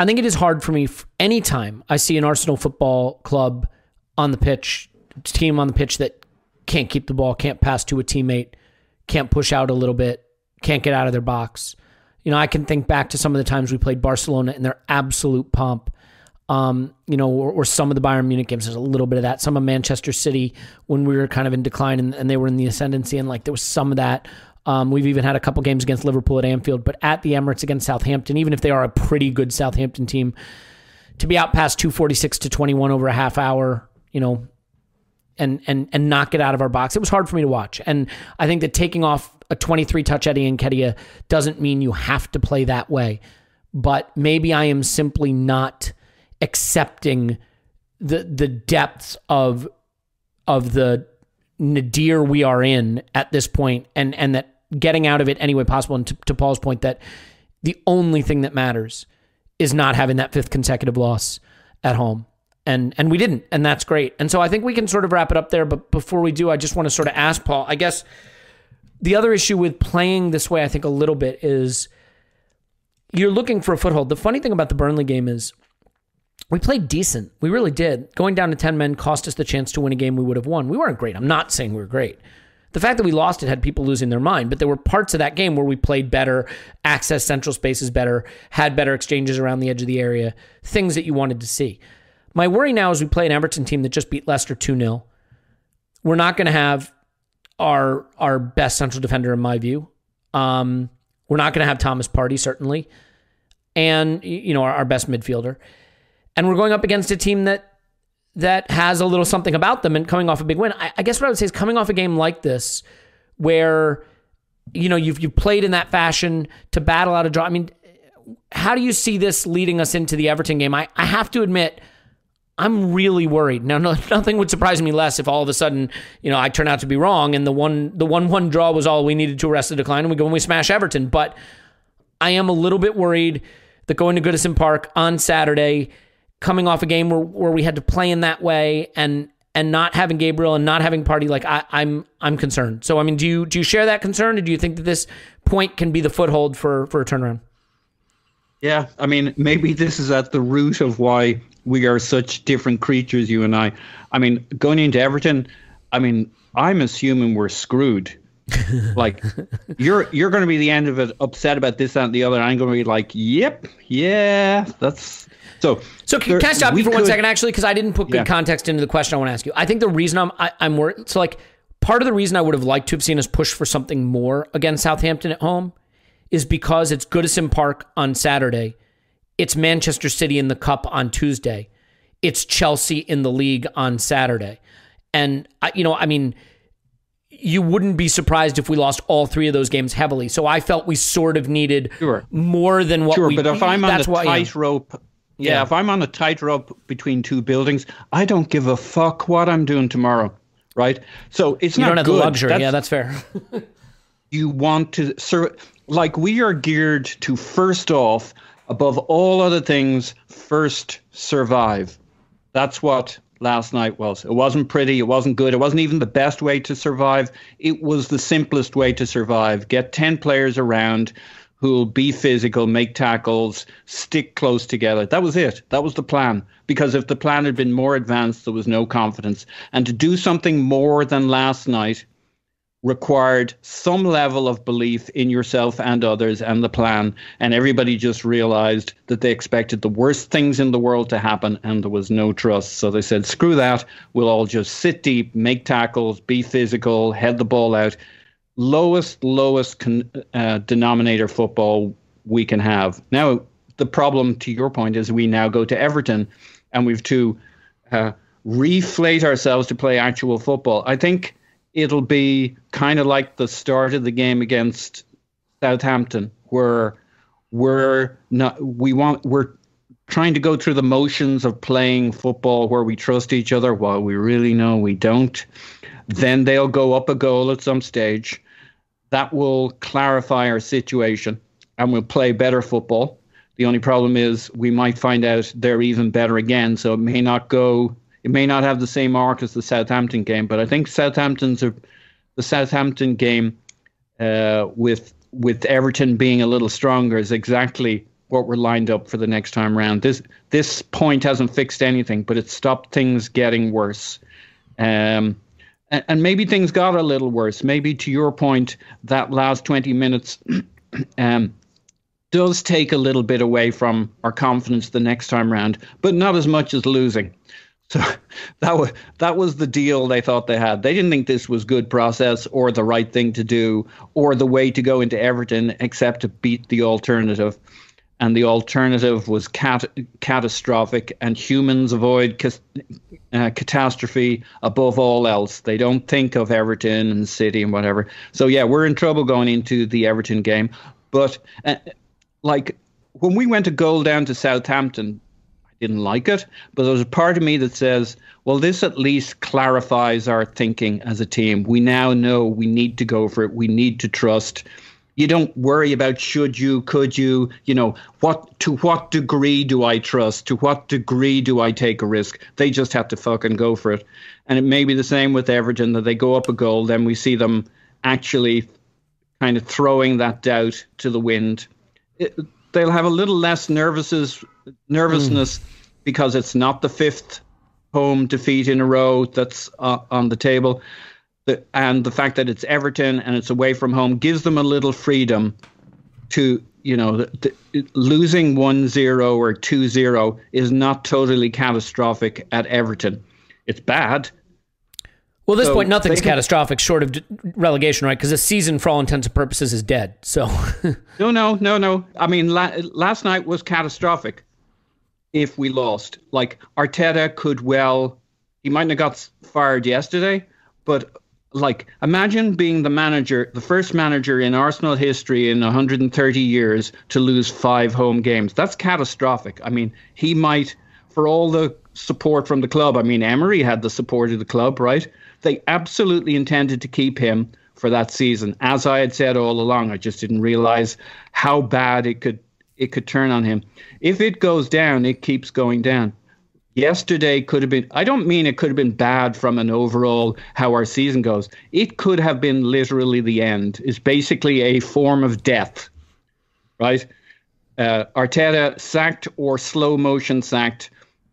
Speaker 2: think it is hard for me anytime I see an Arsenal Football Club on the pitch, team on the pitch that can't keep the ball, can't pass to a teammate, can't push out a little bit, can't get out of their box. I can think back to some of the times we played Barcelona in their absolute pomp. Or some of the Bayern Munich games, there's a little bit of that. Some of Manchester City when we were kind of in decline and they were in the ascendancy, and there was some of that. We've even had a couple games against Liverpool at Anfield, but at the Emirates against Southampton, even if they are a pretty good Southampton team, to be out past 246 to 21 over a half hour, and not get out of our box. It was hard for me to watch. And I think that taking off a 23-touch Eddie Nketiah doesn't mean you have to play that way. But maybe I am simply not accepting the depths of the nadir we are in at this point, and that getting out of it any way possible. And to Paul's point, that the only thing that matters is not having that 5th consecutive loss at home. And we didn't, and that's great. And so I think we can sort of wrap it up there. But before we do, I just want to sort of ask Paul, I guess the other issue with playing this way, I think a little bit, is you're looking for a foothold. The funny thing about the Burnley game is we played decent. We really did. Going down to 10 men cost us the chance to win a game we would have won. We weren't great. I'm not saying we were great. The fact that we lost it had people losing their mind, but there were parts of that game where we played better, accessed central spaces better, had better exchanges around the edge of the area, things that you wanted to see. My worry now is we play an Everton team that just beat Leicester 2-0. We're not going to have our best central defender, in my view. We're not going to have Thomas Partey, certainly, and our best midfielder. And we're going up against a team that has a little something about them and coming off a big win. I guess what I would say is coming off a game like this where, you've played in that fashion to battle out a draw. I mean, how do you see this leading us into the Everton game? I have to admit, I'm really worried. Now, nothing would surprise me less if all of a sudden, I turn out to be wrong and the 1-1 draw was all we needed to arrest the decline and we go and we smash Everton. But I am a little bit worried that going to Goodison Park on Saturday, coming off a game where we had to play in that way and not having Gabriel and not having Partey, like I'm concerned. So, I mean, do you share that concern, or do you think that this point can be the foothold for a turnaround?
Speaker 5: Yeah, I mean, maybe this is at the root of why we are such different creatures, you and I. I mean, going into Everton, I mean, I'm assuming we're screwed. Like, you're going to be the end of it, upset about this, that, and the other. I'm going to be like, yep, yeah, that's... So
Speaker 2: can I stop you for 1 second, actually, because I didn't put good context into the question I want to ask you. I think the reason I'm worried, so like part of the reason I would have liked to have seen us push for something more against Southampton at home is because it's Goodison Park on Saturday, it's Manchester City in the Cup on Tuesday, it's Chelsea in the league on Saturday, and I mean, you wouldn't be surprised if we lost all 3 of those games heavily. So I felt we sort of needed more than what we.
Speaker 5: But if I'm on the tightrope. Yeah, if I'm on a tightrope between 2 buildings, I don't give a fuck what I'm doing tomorrow, right? So it's not good. You don't have the
Speaker 2: luxury. That's fair.
Speaker 5: You want to, like, we are geared to, first off, above all other things, first survive. That's what last night was. It wasn't pretty. It wasn't good. It wasn't even the best way to survive. It was the simplest way to survive. Get 10 players around who'll be physical, make tackles, stick close together. That was it. That was the plan. Because if the plan had been more advanced, there was no confidence. And to do something more than last night required some level of belief in yourself and others and the plan. And everybody just realized that they expected the worst things in the world to happen and there was no trust. So they said, screw that. We'll all just sit deep, make tackles, be physical, head the ball out. Lowest denominator football we can have. Now, the problem, to your point, is we now go to Everton and we've to reflate ourselves to play actual football. I think it'll be kind of like the start of the game against Southampton, where we're trying to go through the motions of playing football where we trust each other while we really know we don't. Then they'll go up a goal at some stage. That will clarify our situation and we'll play better football. The only problem is we might find out they're even better again. So it may not have the same arc as the Southampton game, but I think the Southampton game with Everton being a little stronger is exactly what we're lined up for the next time round. This point hasn't fixed anything, but it's stopped things getting worse. And maybe things got a little worse. Maybe, to your point, that last 20 minutes does take a little bit away from our confidence the next time round, but not as much as losing. So that was the deal they thought they had. They didn't think this was good process or the right thing to do or the way to go into Everton except to beat the alternative. and the alternative was catastrophic, and humans avoid catastrophe above all else. They don't think of Everton and City and whatever. So yeah, we're in trouble going into the Everton game. But like when we went a goal down to Southampton, I didn't like it, but there's a part of me that says, well, this at least clarifies our thinking as a team. We now know we need to go for it. We need to trust. You don't worry about should you, could you, to what degree do I trust? To what degree do I take a risk? They just have to fucking go for it. And it may be the same with Everton, that they go up a goal, then we see them actually kind of throwing that doubt to the wind. They'll have a little less nervousness because it's not the fifth home defeat in a row that's on the table. And the fact that it's Everton and it's away from home gives them a little freedom to, losing 1-0 or 2-0 is not totally catastrophic at Everton. It's bad.
Speaker 2: Well, at this point, nothing's catastrophic short of relegation, right? Because the season, for all intents and purposes, is dead. So
Speaker 5: No. I mean, last night was catastrophic if we lost. Like, Arteta he mightn't have got fired yesterday, but like, imagine being the first manager in Arsenal history in 130 years to lose 5 home games. That's catastrophic. I mean, he might, for all the support from the club, I mean, Emery had the support of the club, right? They absolutely intended to keep him for that season. As I had said all along, I just didn't realize how bad it could turn on him. If it goes down, it keeps going down. Yesterday could have been, I don't mean it could have been bad from an overall how our season goes. It could have been literally the end. It's basically a form of death, right? Arteta sacked or slow motion sacked,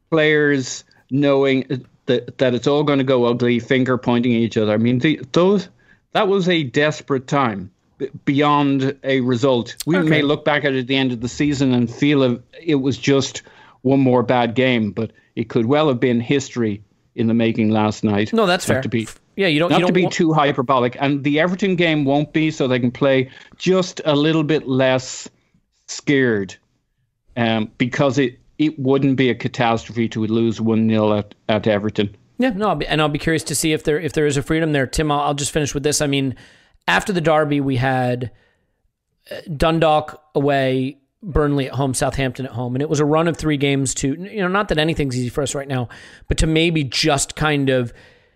Speaker 5: players knowing that it's all going to go ugly, finger pointing at each other. I mean, that was a desperate time beyond a result. We may look back at it at the end of the season and feel it was just one more bad game, but it could well have been history in the making last night.
Speaker 2: No, that's fair. You don't have to be
Speaker 5: too hyperbolic, and the Everton game won't be, so they can play just a little bit less scared, because it wouldn't be a catastrophe to lose 1-0 at Everton.
Speaker 2: Yeah, no, I'll be curious to see if there is a freedom there. Tim, I'll just finish with this. I mean, after the derby, we had Dundalk away, Burnley at home, Southampton at home, and it was a run of 3 games to, not that anything's easy for us right now, but to maybe just kind of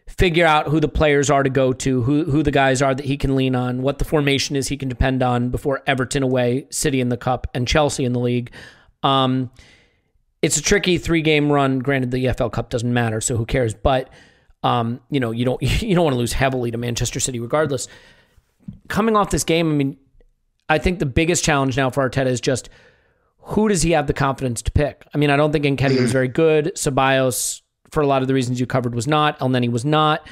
Speaker 2: figure out who the players are to go to, who the guys are that he can lean on, what the formation is he can depend on before Everton away, City in the Cup, and Chelsea in the league. It's a tricky 3-game run. Granted, the EFL Cup doesn't matter, so who cares? But you don't want to lose heavily to Manchester City, regardless. Coming off this game, I mean, I think the biggest challenge now for Arteta is just who does he have the confidence to pick? I mean, I don't think Nketiah was very good. Ceballos, for a lot of the reasons you covered, was not. Elneny was not.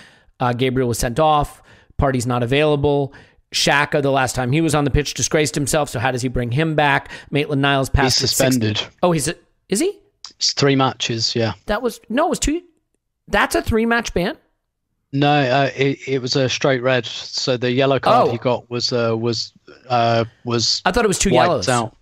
Speaker 2: Gabriel was sent off. Party's not available. Xhaka, the last time he was on the pitch, disgraced himself. So how does he bring him back? Maitland-Niles passed.
Speaker 4: He's suspended.
Speaker 2: Is he?
Speaker 4: It's 3 matches. Yeah.
Speaker 2: It was 2. That's a 3-match ban.
Speaker 4: No, it was a straight red. So the yellow card he got was
Speaker 2: I thought it was 2 yellows.
Speaker 4: Out.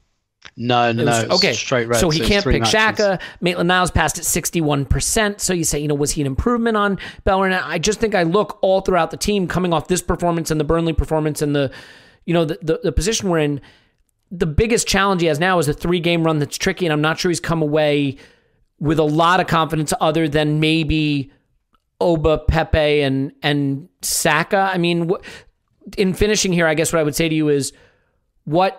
Speaker 4: No,
Speaker 2: okay,
Speaker 4: straight red.
Speaker 2: So he can't pick
Speaker 4: matches.
Speaker 2: Xhaka. Maitland-Niles passed at 61%. So you say, was he an improvement on Bellerin? I just think I look all throughout the team coming off this performance and the Burnley performance and the position we're in. The biggest challenge he has now is a 3-game run that's tricky, and I'm not sure he's come away with a lot of confidence other than maybe Oba, Pepe, and Saka. I mean, in finishing here, I guess what I would say to you is, what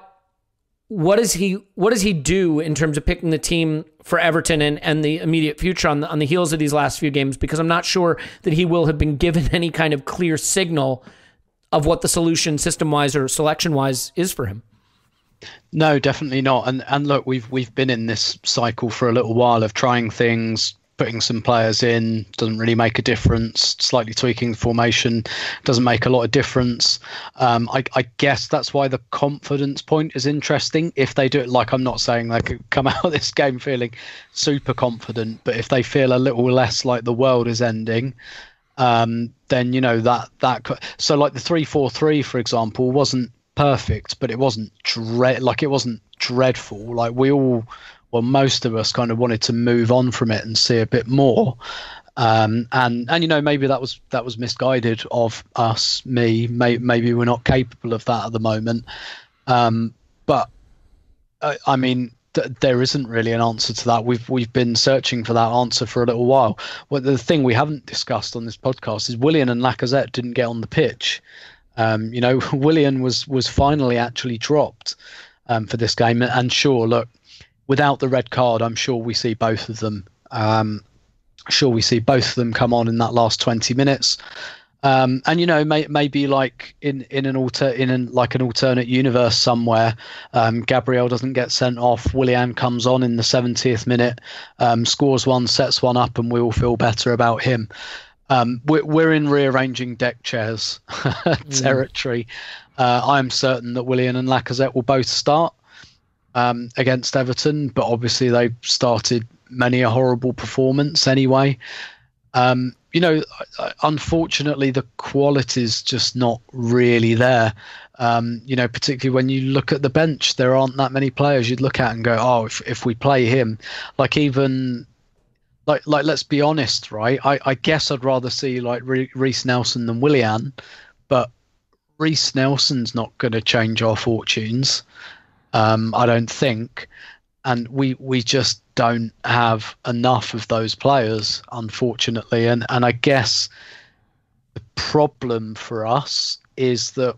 Speaker 2: does he do in terms of picking the team for Everton and the immediate future on the heels of these last few games? Because I'm not sure that he will have been given any kind of clear signal of what the solution system-wise or selection-wise is for him.
Speaker 4: No, definitely not. And look, we've been in this cycle for a little while of trying things, putting some players in, doesn't really make a difference. Slightly tweaking the formation doesn't make a lot of difference. I guess that's why the confidence point is interesting. If they do it, like, I'm not saying they could come out of this game feeling super confident, but if they feel a little less like the world is ending, then that. So like the 3-4-3, for example, wasn't perfect, but it wasn't it wasn't dreadful. Like most of us kind of wanted to move on from it and see a bit more. And maybe that was misguided of us, maybe we're not capable of that at the moment. But I mean, there isn't really an answer to that. We've been searching for that answer for a little while. Well, the thing we haven't discussed on this podcast is Willian and Lacazette didn't get on the pitch. Willian was finally actually dropped for this game. And sure, look, without the red card, I'm sure we see both of them. Come on in that last 20 minutes. Maybe like in an alternate universe somewhere, Gabriel doesn't get sent off. Willian comes on in the 70th minute, scores one, sets one up, and we all feel better about him. We're in rearranging deck chairs territory. I'm certain that Willian and Lacazette will both start against Everton, but obviously they started many a horrible performance anyway. Unfortunately, the quality's just not really there. Particularly when you look at the bench, there aren't that many players you'd look at and go, oh, if we play him, like let's be honest, right? I guess I'd rather see like Reece Nelson than Willian, but Reece Nelson's not going to change our fortunes. I don't think. And we just don't have enough of those players, unfortunately. And I guess the problem for us is that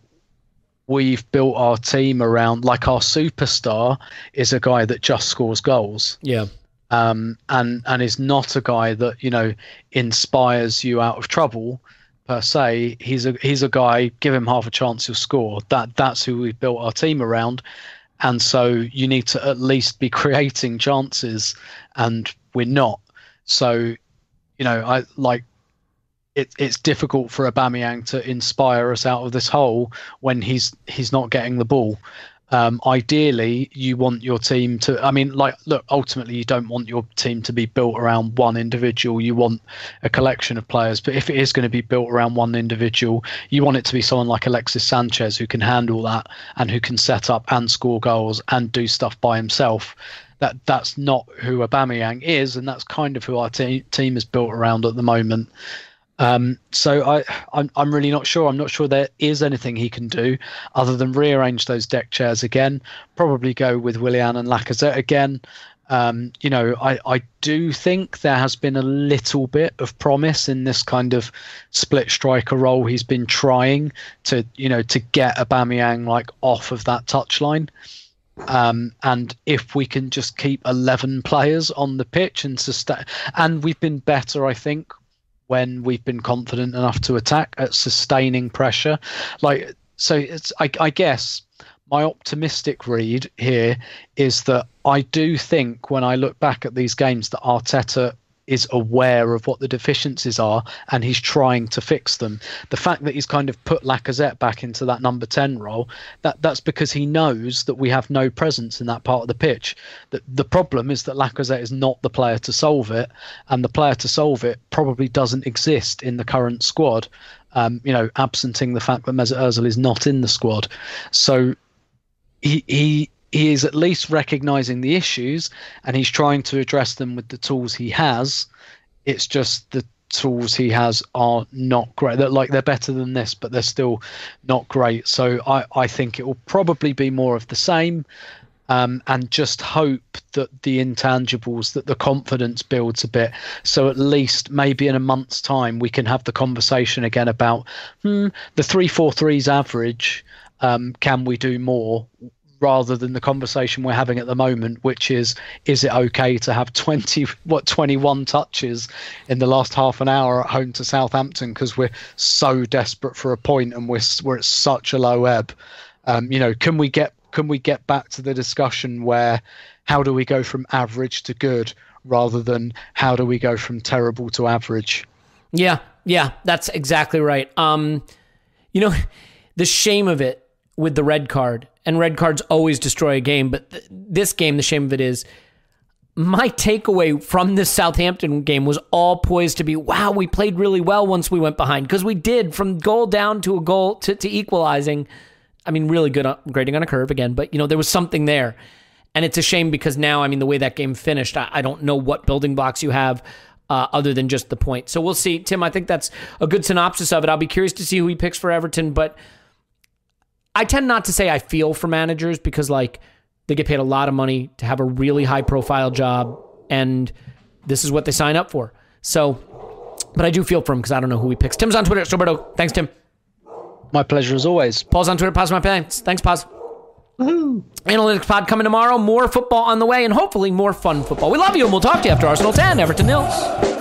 Speaker 4: we've built our team around, like, our superstar is a guy that just scores goals.
Speaker 2: Yeah.
Speaker 4: And is not a guy that, inspires you out of trouble per se. He's a guy, give him half a chance, he'll score. That's who we've built our team around. And so you need to at least be creating chances, and we're not. So, it's difficult for Aubameyang to inspire us out of this hole when he's not getting the ball. Ideally, you want your team to, ultimately you don't want your team to be built around one individual. You want a collection of players. But if it is going to be built around one individual, you want it to be someone like Alexis Sanchez who can handle that and who can set up and score goals and do stuff by himself. That's not who Aubameyang is, and that's kind of who our team is built around at the moment. So I'm really not sure. I'm not sure there is anything he can do other than rearrange those deck chairs again, probably go with Willian and Lacazette again. I do think there has been a little bit of promise in this kind of split striker role he's been trying to get Aubameyang like off of that touchline. And if we can just keep 11 players on the pitch and sustain, and we've been better, I think, when we've been confident enough to attack at sustaining pressure. I guess my optimistic read here is that I do think when I look back at these games that Arteta is aware of what the deficiencies are and he's trying to fix them. The fact that he's kind of put Lacazette back into that number 10 role, that's because he knows that we have no presence in that part of the pitch. The problem is that Lacazette is not the player to solve it, and the player to solve it probably doesn't exist in the current squad, absenting the fact that Mesut Ozil is not in the squad. So he is at least recognizing the issues and he's trying to address them with the tools he has. It's just the tools he has are not great. They're better than this, but they're still not great. So I think it will probably be more of the same, and just hope that the intangibles, that the confidence builds a bit. So at least maybe in a month's time we can have the conversation again about the 3-4-3's average. Can we do more? Rather than the conversation we're having at the moment, which is it okay to have 21 touches in the last half an hour at home to Southampton because we're so desperate for a point and we're at such a low ebb? Can we get back to the discussion where how do we go from average to good rather than how do we go from terrible to average?
Speaker 2: Yeah, that's exactly right. The shame of it with the red card, and red cards always destroy a game, but this game, the shame of it is, my takeaway from this Southampton game was all poised to be, wow, we played really well once we went behind, because we did, from goal down to a goal to equalizing. I mean, really good grading on a curve again, but there was something there. And it's a shame because now, I mean, the way that game finished, I don't know what building blocks you have other than just the point. So we'll see. Tim, I think that's a good synopsis of it. I'll be curious to see who he picks for Everton, but I tend not to say I feel for managers because, like, they get paid a lot of money to have a really high-profile job, and this is what they sign up for. So, but I do feel for him because I don't know who he picks. Tim's on Twitter. Roberto. Thanks, Tim.
Speaker 4: My pleasure as always.
Speaker 2: Paul's on Twitter. Pause my thanks. Thanks, Pause. Analytics Pod coming tomorrow. More football on the way, and hopefully more fun football. We love you, and we'll talk to you after Arsenal 10, Everton 0.